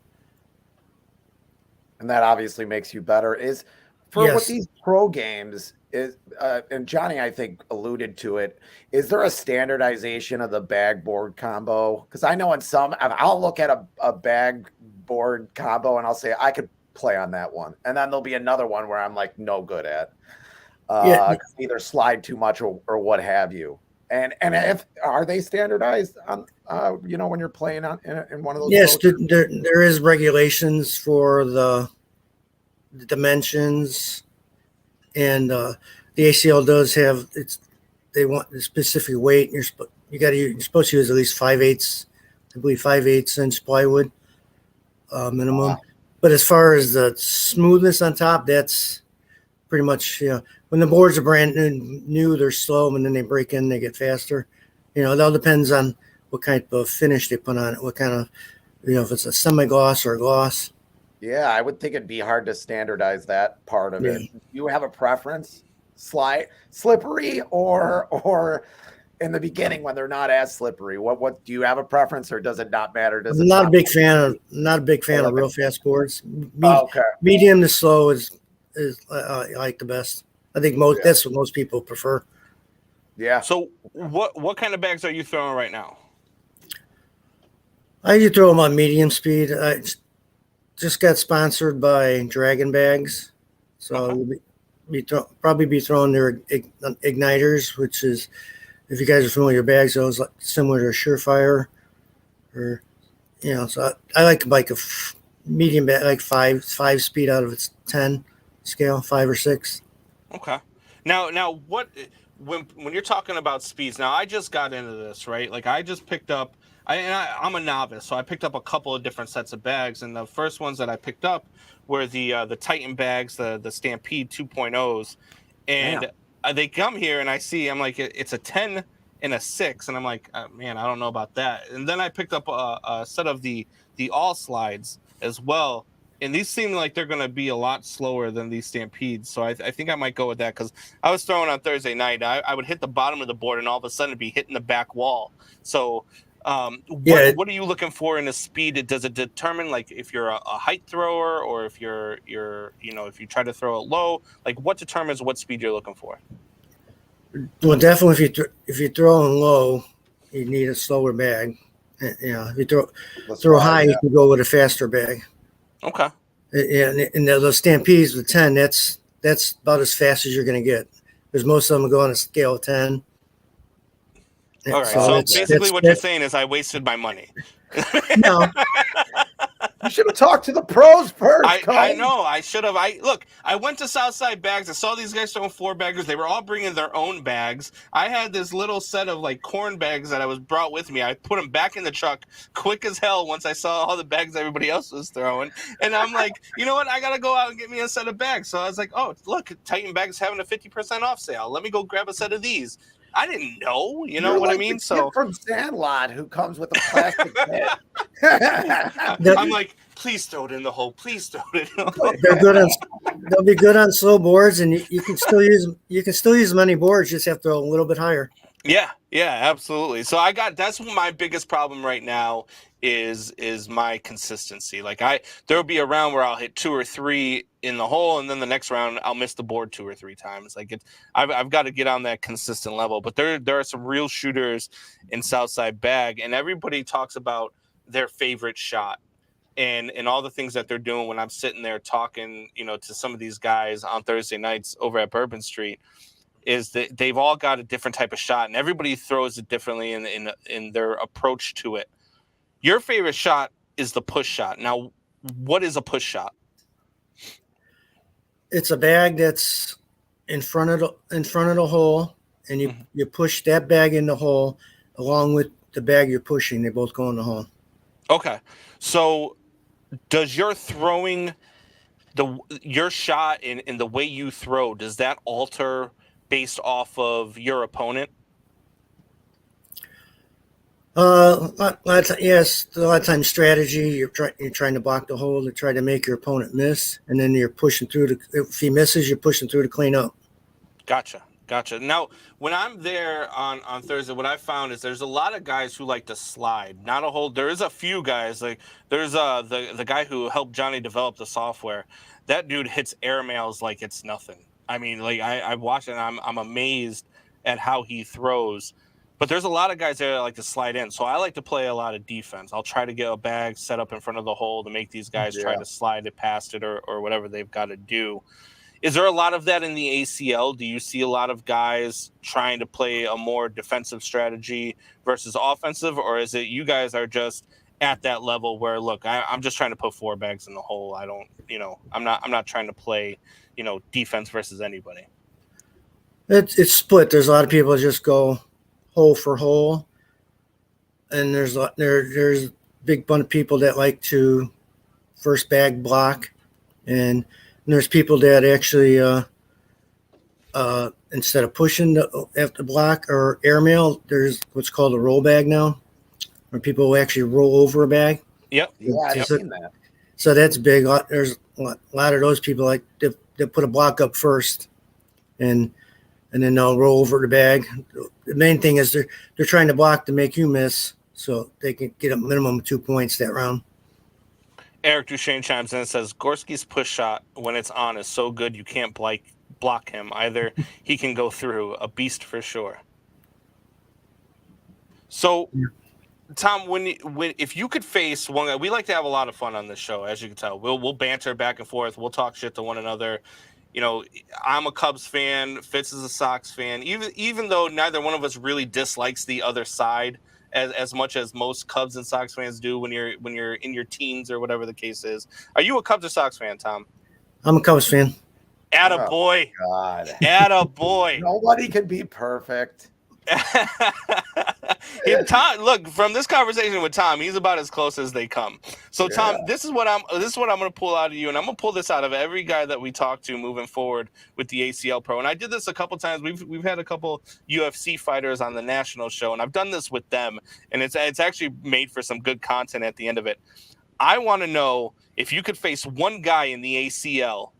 D: And that obviously makes you better. Is for
F: Yes.
D: what these pro games is, and Johnny, I think, alluded to it. Is there a standardization of the bag board combo? Because I know in some, I'll look at a bag board combo and I'll say I could play on that one, and then there'll be another one where I'm like no good at. Either slide too much or what have you. And if are they standardized on when you're playing on in one of those?
F: Yes, there is regulations for the dimensions, and the ACL does have they want a specific weight. You're supposed to use at least 5/8, I believe 5/8 inch plywood minimum. Wow. But as far as the smoothness on top, that's pretty much when the boards are brand new, they're slow, and then they break in, they get faster. It all depends on what kind of finish they put on it, what kind of, if it's a semi-gloss or a gloss.
D: Yeah, I would think it'd be hard to standardize that part of it. Do you have a preference? Slippery or in the beginning when they're not as slippery? What do you have a preference, or does it not matter?
F: I'm not a big fan of real fast boards.
D: Okay.
F: Medium to slow is I like the best. I think that's what most people prefer.
D: Yeah.
C: So what kind of bags are you throwing right now?
F: I usually throw them on medium speed. I just got sponsored by Dragon Bags, so probably be throwing their igniters, which is, if you guys are familiar with bags, those like similar to Surefire, or So I like a medium bag, like five speed out of its 10 scale, 5 or 6.
C: Okay. Now what when you're talking about speeds? Now I just got into this, right? Like I just picked up. I'm a novice, so I picked up a couple of different sets of bags, and the first ones that I picked up were the Titan bags, the Stampede 2.0s, and they come here, and I'm like, it's a 10 and a 6, and I'm like, man, I don't know about that. And then I picked up a set of the all slides as well, and these seem like they're going to be a lot slower than these Stampedes, so I think I might go with that, because I was throwing on Thursday night, I would hit the bottom of the board, and all of a sudden it'd be hitting the back wall. So what are you looking for in a speed? Does it determine, like, if you're a height thrower, or if you're if you try to throw it low? Like, what determines what speed you're looking for?
F: Well, definitely if you're throwing low, you need a slower bag. If you throw high, you can go with a faster bag. Okay. And those Stampedes with 10, that's about as fast as you're going to get, because most of them go on a scale of 10.
C: All right. So basically what you're saying is I wasted my money.
F: No.
D: You should have talked to the pros first.
C: I know. I should have. I went to Southside Bags. I saw these guys throwing 4-baggers. They were all bringing their own bags. I had this little set of like corn bags that I was brought with me. I put them back in the truck quick as hell once I saw all the bags everybody else was throwing. And I'm like, you know what? I got to go out and get me a set of bags. So I was like, oh, look, Titan Bags having a 50% off sale. Let me go grab a set of these. I didn't know,
D: You're
C: what
D: like
C: I mean?
D: The kid from Sandlot who comes with a plastic bag.
C: I'm like, please throw it in the hole. Please throw it in the hole.
F: They'll be good on slow boards, and you can still use them on any boards. You just have to throw a little bit higher.
C: Yeah, absolutely. So that's my biggest problem right now is my consistency. Like there'll be a round where I'll hit 2 or 3 in the hole, and then the next round I'll miss the board 2 or 3 times. Like I've got to get on that consistent level. But there are some real shooters in Southside Bag, and everybody talks about their favorite shot and all the things that they're doing when I'm sitting there talking, to some of these guys on Thursday nights over at Bourbon Street. Is that they've all got a different type of shot, and everybody throws it differently in their approach to it. Your favorite shot is the push shot. Now, what is a push shot?
F: It's a bag that's in front of the hole, and you push that bag in the hole along with the bag you're pushing. They both go in the hole.
C: Okay, so does your throwing your shot in the way you throw, does that alter based off of your opponent?
F: Yes. A lot of times strategy. You're trying to block the hole to try to make your opponent miss, and then you're pushing through if he misses, you're pushing through to clean up.
C: Gotcha. Gotcha. Now, when I'm there on Thursday, what I found is there's a lot of guys who like to slide. Not a whole. There is a few guys like there's the guy who helped Johnny develop the software. That dude hits airmails like it's nothing. I mean, like I watch it and I'm amazed at how he throws. But there's a lot of guys there that like to slide in. So I like to play a lot of defense. I'll try to get a bag set up in front of the hole to make these guys try to slide it past it or whatever they've got to do. Is there a lot of that in the ACL? Do you see a lot of guys trying to play a more defensive strategy versus offensive, or is it you guys are just at that level where, look, I'm just trying to put 4 bags in the hole. I don't, I'm not trying to play, defense versus anybody.
F: It's split. There's a lot of people that just go hole for hole, and there's a big bunch of people that like to first bag block, and there's people that actually, instead of pushing after block or airmail, there's what's called a roll bag now, where people will actually roll over a bag.
C: Yep.
D: Yeah, I've seen that.
F: So that's big. There's a lot of those people like they put a block up first, and then they'll roll over the bag. The main thing is they're trying to block to make you miss, so they can get a minimum of 2 points that round.
C: Eric Duchesne chimes in and says, Gorski's push shot, when it's on, is so good you can't block him. Either he can go through. A beast for sure. So, Tom, if you could face one guy, we like to have a lot of fun on this show, as you can tell. We'll banter back and forth. We'll talk shit to one another. I'm a Cubs fan. Fitz is a Sox fan. Even though neither one of us really dislikes the other side as much as most Cubs and Sox fans do when you're in your teens or whatever the case is. Are you a Cubs or Sox fan, Tom?
F: I'm a Cubs fan.
C: Attaboy.
D: Oh, God.
C: Attaboy.
D: Nobody can be perfect.
C: Tom, look, from this conversation with Tom, he's about as close as they come. So Tom, this is what I'm going to pull out of you, and I'm going to pull this out of every guy that we talk to moving forward with the ACL Pro. And I did this a couple times. We've had a couple UFC fighters on the national show, and I've done this with them, and it's actually made for some good content at the end of it. I want to know if you could face one guy in the ACL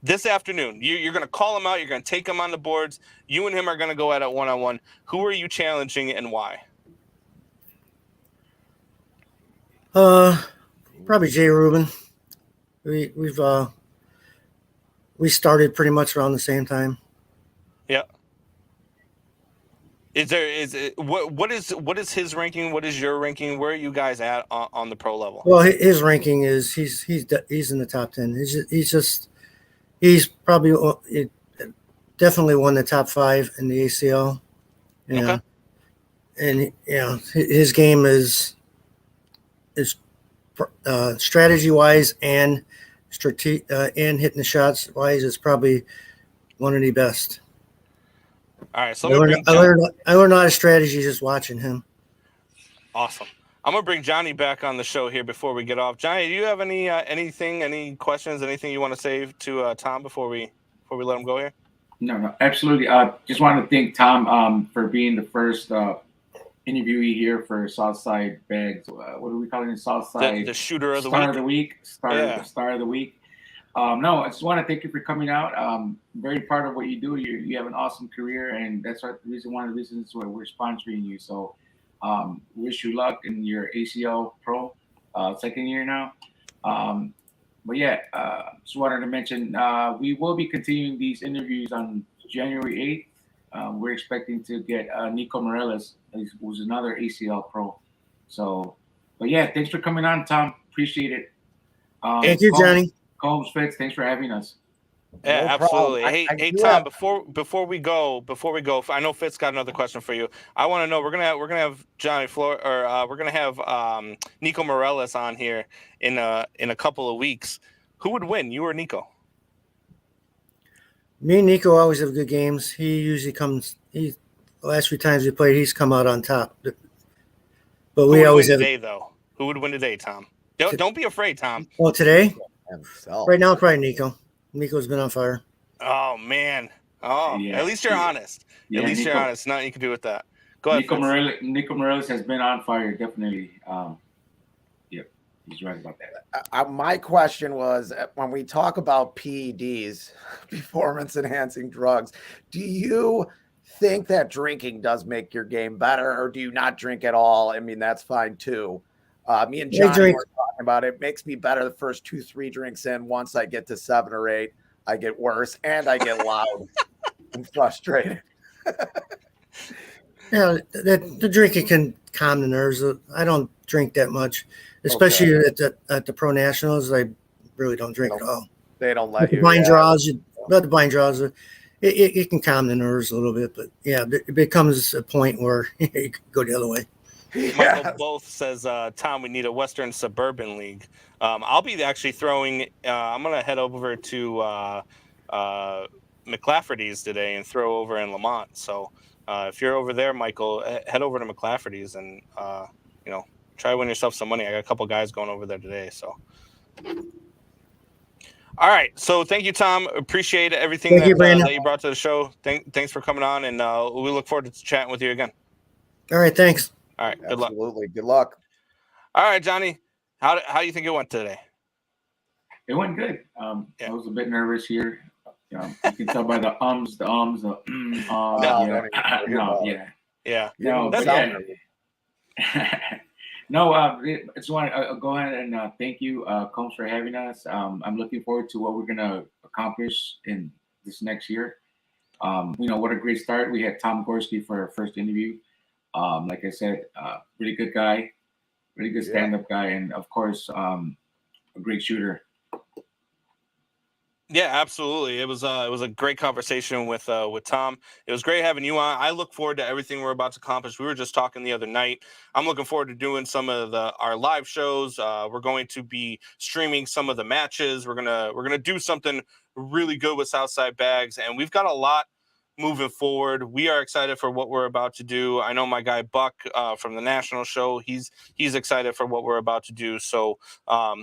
C: this afternoon. You're going to call him out. You're going to take him on the boards. You and him are going to go at it one-on-one. Who are you challenging and why?
F: Probably Jay Rubin. We started pretty much around the same time.
C: Yeah. What is his ranking? What is your ranking? Where are you guys at on the pro level?
F: Well, his ranking is he's in the top 10. He's probably definitely won the top 5 in the ACL. Yeah. Okay. And his game is strategy wise and and hitting the shots wise is probably one of the best.
C: All right, so
F: I learned a lot of strategy just watching him.
C: Awesome. I'm gonna bring Johnny back on the show here before we get off. Johnny, do you have any questions, anything you want to say to Tom before we let him go here?
E: No, absolutely. Just want to thank Tom for being the first interviewee here for Southside Bags. What are we calling it? Southside
C: the shooter of the
E: Star
C: week.
E: Of the week. Star of the week. No, I just want to thank you for coming out. Very proud of what you do. You have an awesome career, and that's one of the reasons why we're sponsoring you. So wish you luck in your ACL Pro second year now. But yeah, just wanted to mention we will be continuing these interviews on January 8th. We're expecting to get Nico Morales, who's another ACL Pro. So, but yeah, thanks for coming on, Tom. Appreciate it.
F: Thank you, Johnny.
E: Combs, Fitz, thanks for having us.
C: Yeah,
D: No
C: absolutely.
D: problem.
C: Hey, Tom. Before we go, I know Fitz got another question for you. I want to know we're gonna have Johnny Flores, or we're gonna have Nico Morales on here in a couple of weeks. Who would win, you or Nico?
F: Me and Nico always have good games. He usually comes. The last few times we played, he's come out on top. But we always have.
C: Today, though, who would win today, Tom? Don't be afraid, Tom.
F: Well, today,
D: Himself.
F: right now, probably Nico. Nico's been on fire.
C: Oh man. Oh, yeah. At least you're honest.
E: Yeah,
C: at least
E: Nico,
C: you're honest. Nothing you can do with that. Go ahead.
E: Nico Morales has been on fire, definitely. Yep. He's right about that.
D: My question was, when we talk about PEDs, performance enhancing drugs, do you think that drinking does make your game better, or do you not drink at all? I mean, that's fine too. Me and Johnny were talking about it. It makes me better the first 2-3 drinks in. Once I get to 7 or 8, I get worse and I get loud and frustrated.
F: Yeah, the drinking can calm the nerves. I don't drink that much, especially at the Pro Nationals. I really don't drink at all.
D: They don't let you.
F: The blind draws, it can calm the nerves a little bit, but yeah, it becomes a point where you can go the other way.
C: Michael Both says, Tom, we need a Western Suburban League. I'll be actually throwing. I'm gonna head over to McLafferty's today and throw over in Lamont. So if you're over there, Michael, head over to McLafferty's and try to win yourself some money. I got a couple guys going over there today. So. All right. So thank you, Tom. Appreciate everything that you brought to the show. Thanks for coming on, and we look forward to chatting with you again.
F: All right. Thanks.
C: All right. Good luck.
D: Absolutely. Good luck.
C: All right, Johnny. How do you think it went today?
E: It went good. I was a bit nervous here. You can tell by the ums, the No, I just want to go ahead and thank you, Combs, for having us. I'm looking forward to what we're going to accomplish in this next year. What a great start. We had Tom Gorski for our first interview. Like I said, really good guy, really good stand-up guy, and of course, a great shooter.
C: Yeah, absolutely. It was a great conversation with Tom. It was great having you on. I look forward to everything we're about to accomplish. We were just talking the other night. I'm looking forward to doing some of our live shows. We're going to be streaming some of the matches. We're gonna do something really good with Southside Bags, and we've got a lot moving forward. We are excited for what we're about to do. I know my guy Buck from the national show, he's excited for what we're about to do. So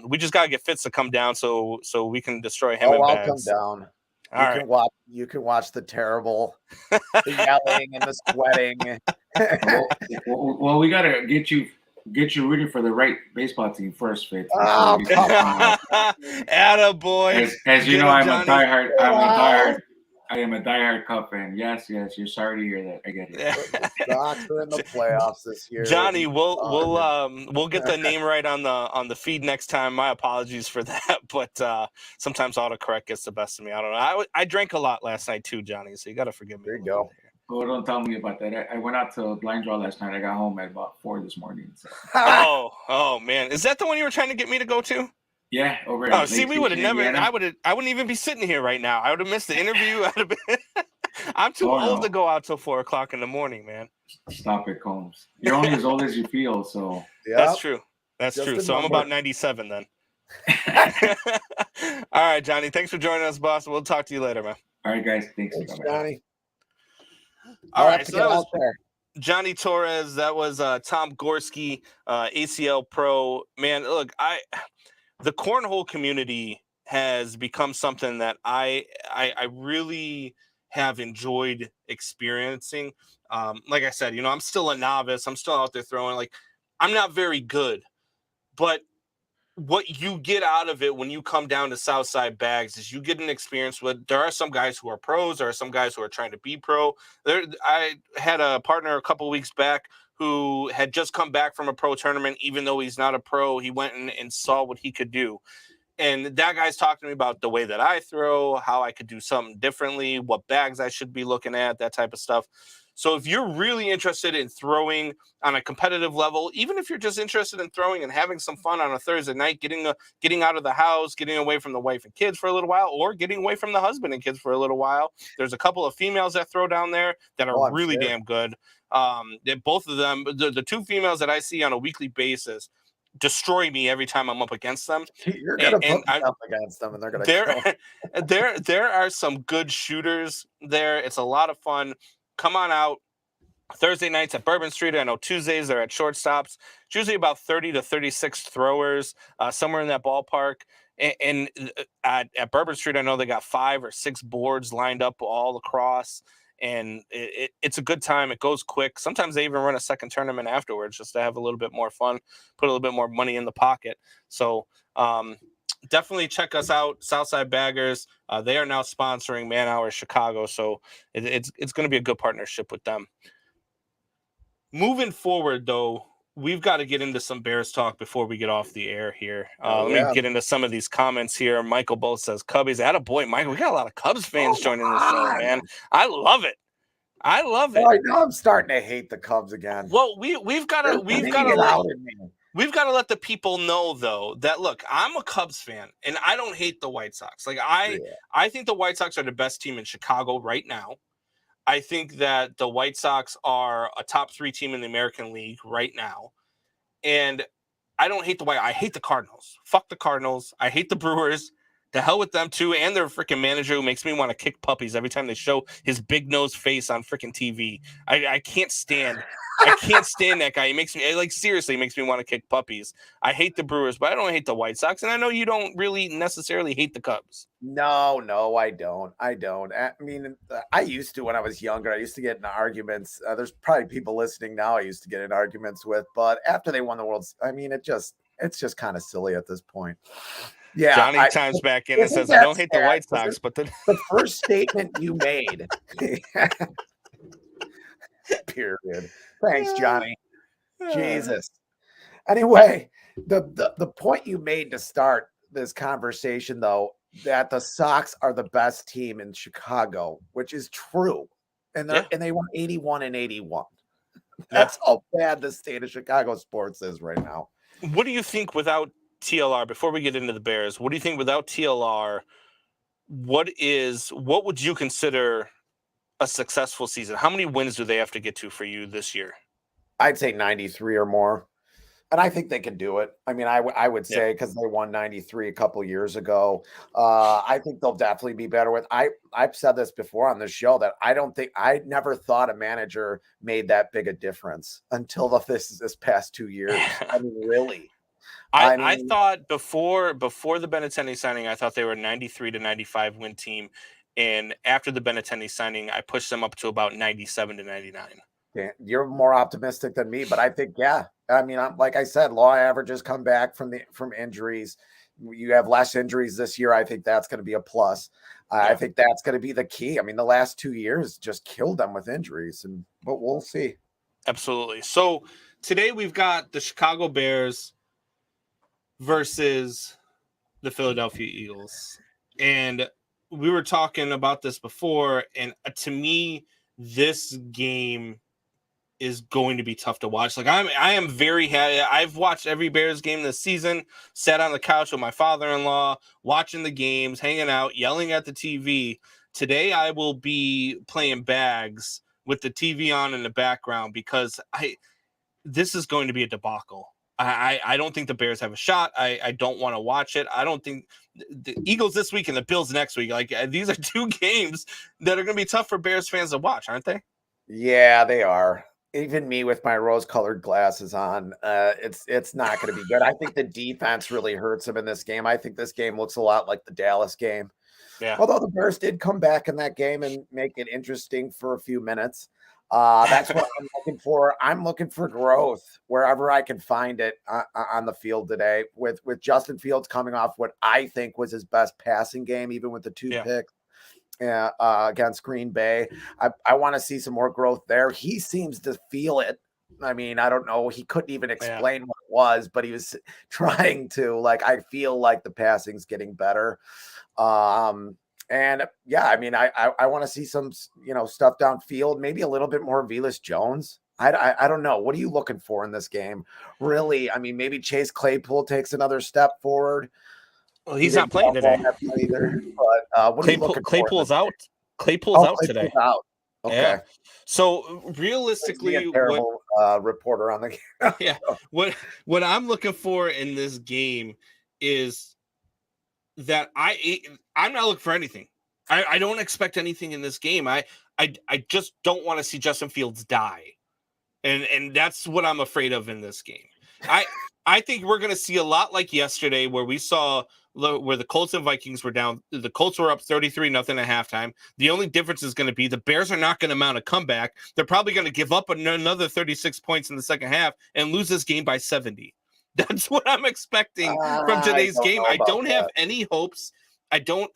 C: we just gotta get Fitz to come down so we can destroy him.
D: I'll come down. You can watch the terrible, the yelling and the sweating.
E: well, we gotta get you rooting for the right baseball team first, Fitz.
D: Oh, come on.
C: Attaboy.
E: As you know, I am a diehard Cup fan. Yes, you're sorry to hear that. I get it.
D: Sox are in the playoffs this year.
C: Johnny, we'll get the name right on the feed next time. My apologies for that, but sometimes autocorrect gets the best of me. I don't know. I drank a lot last night too, Johnny. So you got to forgive me.
D: There you go.
E: Oh, don't tell me about that. I went out to a blind draw last night. I got home at about 4 this morning. So.
C: Oh man, is that the one you were trying to get me to go to?
E: Yeah, over.
C: Oh, see, we would have never. I wouldn't even be sitting here right now. I would have missed the interview. I'm too old to go out till 4 o'clock in the morning, man.
E: Stop it, Combs. You're only as old as you feel. So
C: That's true. That's true. So I'm about 97 then. All right, Johnny. Thanks for joining us, boss. We'll talk to you later, man.
E: All right, guys. Thanks
D: Johnny.
C: All right, so that was Johnny Torres. That was Tom Gorski, ACL Pro. Man, look, the cornhole community has become something that I really have enjoyed experiencing. Like I said, I'm still a novice. I'm still out there throwing. Like, I'm not very good, but what you get out of it when you come down to Southside Bags is you get an experience with. There are some guys who are pros. There are some guys who are trying to be pro. I had a partner a couple of weeks back who had just come back from a pro tournament. Even though he's not a pro, he went and saw what he could do. And that guy's talking to me about the way that I throw, how I could do something differently, what bags I should be looking at, that type of stuff. So if you're really interested in throwing on a competitive level, even if you're just interested in throwing and having some fun on a Thursday night, getting out of the house, getting away from the wife and kids for a little while, or getting away from the husband and kids for a little while, there's a couple of females that throw down there that are really damn good. Both of them, the two females that I see on a weekly basis, destroy me every time I'm up against them.
D: You're gonna put me up against them, and they're gonna kill.
C: There are some good shooters there. It's a lot of fun. Come on out. Thursday nights at Bourbon Street. I know Tuesdays they're at shortstops. It's usually about 30 to 36 throwers, somewhere in that ballpark. And at Bourbon Street, I know they got 5 or 6 boards lined up all across. and it's a good time. It goes quick. Sometimes they even run a second tournament afterwards just to have a little bit more fun, put a little bit more money in the pocket. So definitely check us out, Southside Baggers. They are now sponsoring Man Hour Chicago, so it's going to be a good partnership with them. Moving forward, though, we've got to get into some Bears talk before we get off the air here. Let me get into some of these comments here. Michael Bolt says, Cubbies. Attaboy, Michael. We got a lot of Cubs fans joining the show, man. I love it. I love it.
D: I know I'm starting to hate the Cubs again.
C: Well, we've got to let the people know, though, that look, I'm a Cubs fan and I don't hate the White Sox. Like I think the White Sox are the best team in Chicago right now. I think that the White Sox are a top 3 team in the American League right now. And I don't hate the White. I hate the Cardinals. Fuck the Cardinals. I hate the Brewers. The hell with them too, and their freaking manager who makes me want to kick puppies every time they show his big nose face on freaking TV. I can't stand. I can't stand that guy. He makes me seriously makes me want to kick puppies. I hate the Brewers, but I don't hate the White Sox, and I know you don't really necessarily hate the Cubs.
D: No, I don't. I mean, I used to when I was younger. I used to get in arguments. There's probably people listening now I used to get in arguments with, but after they won the World's, I mean, it's just kind of silly at this point. Yeah,
C: Johnny chimes back in and says, "I don't hate the White Sox, but the
D: first statement you made." Period. Thanks, Johnny. Jesus. Anyway, the point you made to start this conversation, though, that the Sox are the best team in Chicago, which is true, and they won 81 and 81. That's how bad the state of Chicago sports is right now.
C: What do you think without TLR, before we get into the Bears, what do you think without TLR, what would you consider a successful season? How many wins do they have to get to for you this year?
D: I'd say 93 or more. And I think they can do it. I mean, I would say because they won 93 a couple of years ago. I think they'll definitely be better with. I've said this before on the show that I never thought a manager made that big a difference until this past 2 years. I mean, really.
C: I thought before the Benintendi signing, I thought they were a 93 to 95 win team. And after the Benintendi signing, I pushed them up to about 97 to 99.
D: Yeah, you're more optimistic than me, but I think, I mean, like I said, law averages come back from injuries. You have less injuries this year. I think that's going to be a plus. I think that's going to be the key. I mean, the last 2 years just killed them with injuries, but we'll see.
C: Absolutely. So today we've got the Chicago Bears versus the Philadelphia Eagles. And we were talking about this before, and to me, this game is going to be tough to watch. Like I am very happy. I've watched every Bears game this season, sat on the couch with my father-in-law, watching the games, hanging out, yelling at the TV. Today I will be playing bags with the TV on in the background because this is going to be a debacle. I don't think the Bears have a shot. I don't want to watch it. I don't think the Eagles this week and the Bills next week. Like these are 2 games that are going to be tough for Bears fans to watch, aren't they?
D: Yeah, they are. Even me with my rose-colored glasses on, it's not going to be good. I think the defense really hurts them in this game. I think this game looks a lot like the Dallas game.
C: Yeah.
D: Although the Bears did come back in that game and make it interesting for a few minutes. That's what I'm looking for. I'm looking for growth wherever I can find it on the field today with Justin Fields coming off what I think was his best passing game, even with the 2 picks. Against Green Bay. I want to see some more growth there. He seems to feel it. I mean, I don't know. He couldn't even explain what it was, but he was trying to. Like, I feel like the passing's getting better. And I mean, I want to see some, stuff downfield, maybe a little bit more Velus Jones. I don't know. What are you looking for in this game? Really? I mean, maybe Chase Claypool takes another step forward.
C: Well, he's not playing today
D: either. But what are you looking for?
C: Claypool's out. Claypool's out today.
D: Out. Okay.
C: Yeah. So realistically,
D: a terrible reporter on the game.
C: Yeah. What I'm looking for in this game is that I'm not looking for anything. I don't expect anything in this game. I just don't want to see Justin Fields die, and that's what I'm afraid of in this game. I think we're going to see a lot like yesterday, where we saw where the Colts and Vikings were down. The Colts were up 33-0 at halftime. The only difference is going to be the Bears are not going to mount a comeback. They're probably going to give up another 36 points in the second half and lose this game by 70. That's what I'm expecting from today's game. I don't have any hopes. I don't.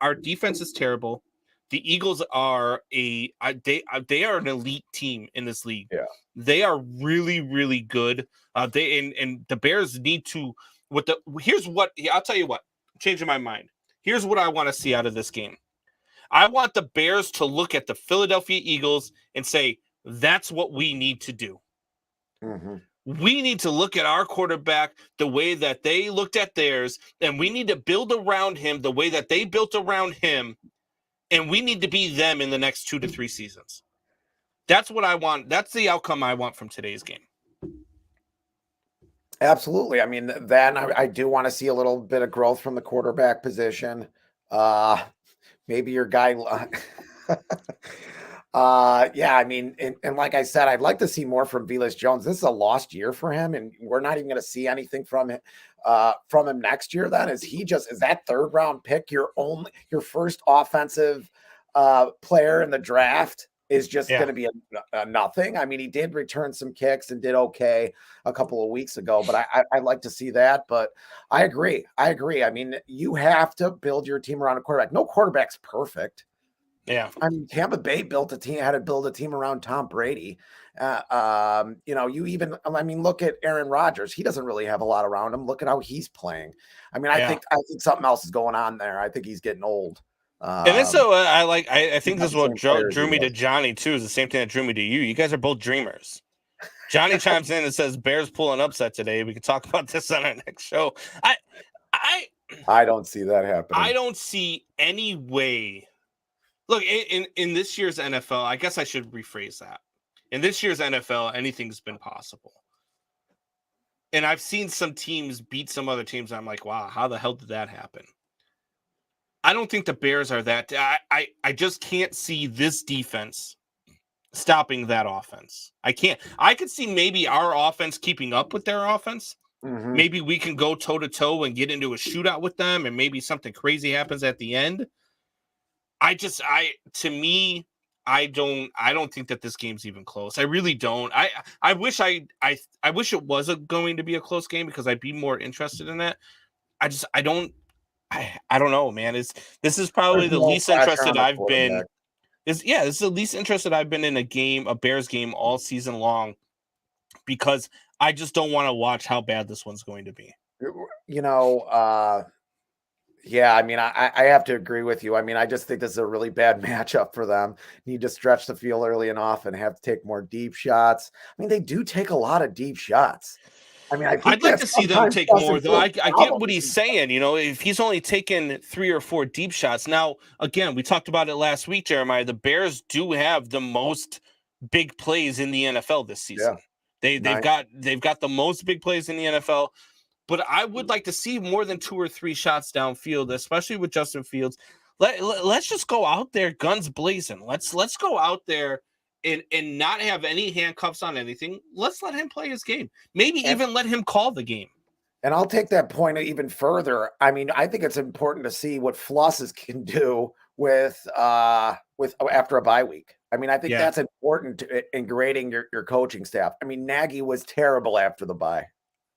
C: Our defense is terrible. The Eagles are they are an elite team in this league.
D: Yeah,
C: they are really, really good. And the Bears need to. I'll tell you what. I'm changing my mind. Here's what I want to see out of this game. I want the Bears to look at the Philadelphia Eagles and say, that's what we need to do.
D: Mm-hmm.
C: We need to look at our quarterback the way that they looked at theirs, and we need to build around him the way that they built around him, and we need to be them in the next 2 to 3 seasons. That's what I want. That's the outcome I want from today's game.
D: Absolutely. I mean, then I do want to see a little bit of growth from the quarterback position. Maybe your guy. Yeah, I mean, and like I said, I'd like to see more from Velus Jones. This is a lost year for him, and we're not even going to see anything from him next year. Then is that 3rd round pick your first offensive player in the draft? Is just going to be a nothing. I mean, he did return some kicks and did okay a couple of weeks ago, but I'd like to see that. But I agree. I mean, you have to build your team around a quarterback. No quarterback's perfect.
C: Yeah.
D: I mean, Tampa Bay had to build a team around Tom Brady. Look at Aaron Rodgers. He doesn't really have a lot around him. Look at how he's playing. I mean, I think something else is going on there. I think he's getting old.
C: And then I think this is what drew me to Johnny too. Is the same thing that drew me to you. You guys are both dreamers. Johnny chimes in and says Bears pull an upset today. We can talk about this on our next show.
D: I don't see that happening.
C: I don't see any way. Look, in this year's NFL, I guess I should rephrase that. In this year's NFL, anything's been possible. And I've seen some teams beat some other teams. And I'm like, wow, how the hell did that happen? I don't think the Bears are that. I just can't see this defense stopping that offense. I can't. I could see maybe our offense keeping up with their offense.
D: Mm-hmm.
C: Maybe we can go toe-to-toe and get into a shootout with them, and maybe something crazy happens at the end. I don't think that this game's even close. I really don't. I wish it wasn't going to be a close game because I'd be more interested in that. I don't know, man. This is probably the least interested I've been. This is the least interested I've been in a Bears game all season long, because I just don't want to watch how bad this one's going to be.
D: Yeah, I mean, I have to agree with you. I mean, I just think this is a really bad matchup for them. Need to stretch the field early and often, have to take more deep shots. I mean, they do take a lot of deep shots. I mean, I'd like
C: to see them take more, though. I get what he's saying. If he's only taken 3 or 4 deep shots. Now, again, we talked about it last week, Jeremiah. The Bears do have the most big plays in the NFL this season. Yeah. They've got the most big plays in the NFL. But I would like to see more than 2 or 3 shots downfield, especially with Justin Fields. Let's just go out there guns blazing. Let's go out there and not have any handcuffs on anything. Let's let him play his game. Maybe even let him call the game.
D: And I'll take that point even further. I mean, I think it's important to see what Flosses can do with after a bye week. I mean, I think that's important in grading your coaching staff. I mean, Nagy was terrible after the bye.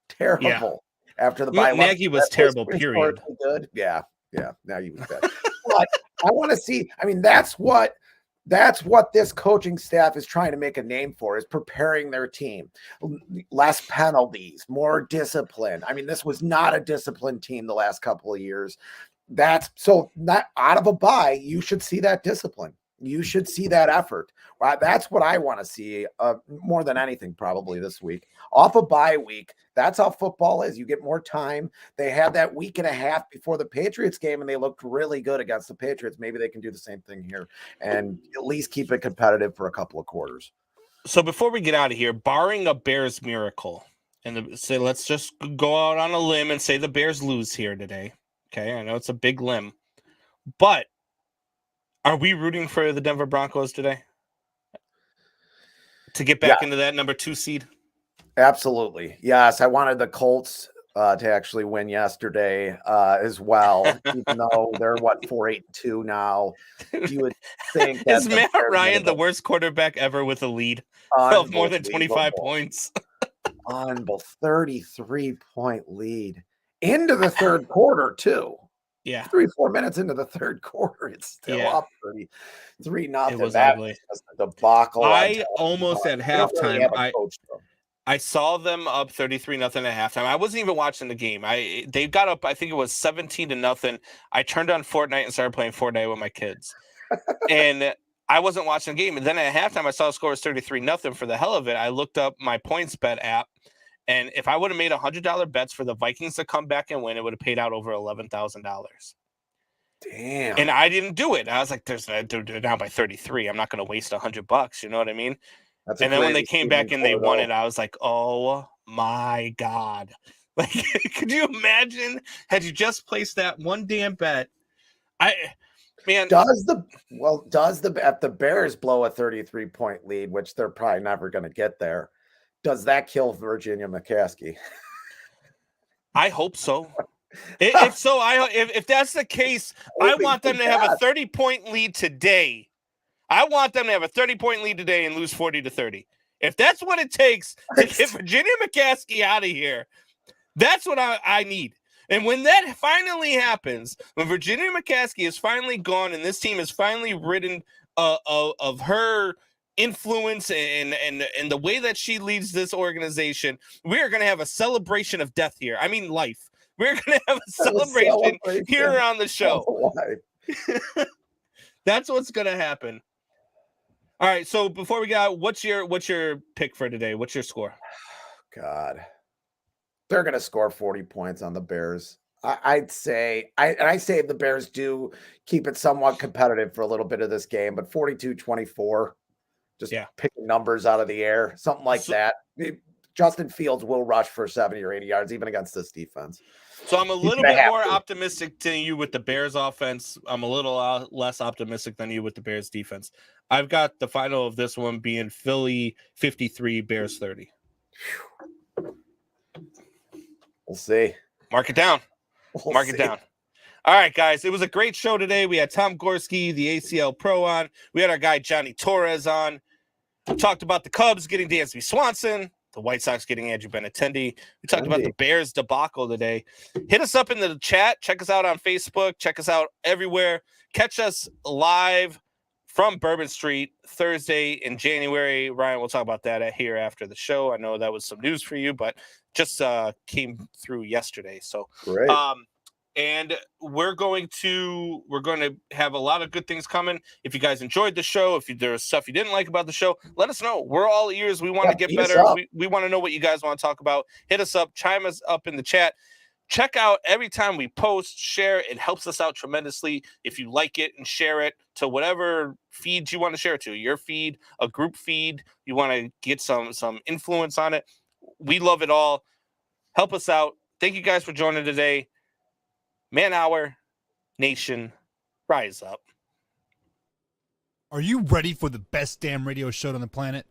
D: Terrible. After the bye.
C: Nagy was terrible, period.
D: Good. Yeah. Nagy was bad. But I want to see. I mean, that's what this coaching staff is trying to make a name for, is preparing their team. Less penalties, more discipline. I mean, this was not a disciplined team the last couple of years. Not out of a bye, you should see that discipline. You should see that effort. That's what I want to see more than anything probably this week. Off a bye week, that's how football is. You get more time. They had that week and a half before the Patriots game, and they looked really good against the Patriots. Maybe they can do the same thing here and at least keep it competitive for a couple of quarters.
C: So before we get out of here, barring a Bears miracle, let's just go out on a limb and say the Bears lose here today. Okay, I know it's a big limb, but are we rooting for the Denver Broncos today to get back into that number 2 seed?
D: Absolutely. Yes. I wanted the Colts to actually win yesterday as well, even though they're 4-8-2 now. You would think that
C: Is Matt Ryan the worst quarterback ever with a lead of more than 25 points?
D: Unbelievable. 33-point lead into the third quarter, too.
C: Yeah.
D: 3-4 minutes into the third quarter, it's still up 33-0.
C: It was
D: That's
C: ugly.
D: just a debacle.
C: I almost at halftime,
D: Really
C: I saw them up 33-0 at halftime. I wasn't even watching the game. They got up, I think it was 17-0. I turned on Fortnite and started playing Fortnite with my kids. And I wasn't watching the game. And then at halftime, I saw the score was 33-0. For the hell of it, I looked up my points bet app. And if I would have made $100 bets for the Vikings to come back and win, it would have paid out over $11,000.
D: Damn.
C: And I didn't do it. I was like, they're down by 33. I'm not going to waste $100. You know what I mean? And then when they came back and they won it, I was like, oh my God. Like, could you imagine had you just placed that one damn bet? If the Bears blow a 33-point lead, which they're probably never going to get there, does that kill Virginia McCaskey? I hope so. If so, if that's the case, I want them to have a 30-point lead today. I want them to have a 30-point lead today and lose 40-30. If that's what it takes to get Virginia McCaskey out of here, that's what I need. And when that finally happens, when Virginia McCaskey is finally gone and this team is finally ridden of her influence and the way that she leads this organization, we are going to have a celebration of death here. I mean, life. We're going to have a celebration here on the show. That's what's going to happen. All right. So before we get out, what's your pick for today? What's your score?
D: God, they're going to score 40 points on the Bears. I'd say if the Bears do keep it somewhat competitive for a little bit of this game, but 42-24. Just picking numbers out of the air, something like that. Justin Fields will rush for 70 or 80 yards, even against this defense.
C: So I'm a little bit more optimistic than you with the Bears offense. I'm a little less optimistic than you with the Bears defense. I've got the final of this one being Philly 53, Bears 30.
D: We'll see.
C: Mark it down. Mark it down. All right, guys. It was a great show today. We had Tom Gorski, the ACL Pro on. We had our guy Johnny Torres on. We talked about the Cubs getting Dansby Swanson, the White Sox getting Andrew Benintendi. We talked about the Bears debacle today. Hit us up in the chat. Check us out on Facebook. Check us out everywhere. Catch us live from Bourbon Street Thursday in January. Ryan, we'll talk about that here after the show. I know that was some news for you, but just came through yesterday. So
D: great.
C: And we're going to have a lot of good things coming. If you guys enjoyed the show, if there was stuff you didn't like about the show, let us know. We're all ears. We want to get better. We want to know what you guys want to talk about. Hit us up, chime us up in the chat. Check out every time we post, share. It helps us out tremendously. If you like it and share it to whatever feeds you want to share it to, your feed, a group feed, you want to get some influence on it. We love it all. Help us out. Thank you guys for joining today. Man Hour Nation, rise up.
A: Are you ready for the best damn radio show on the planet?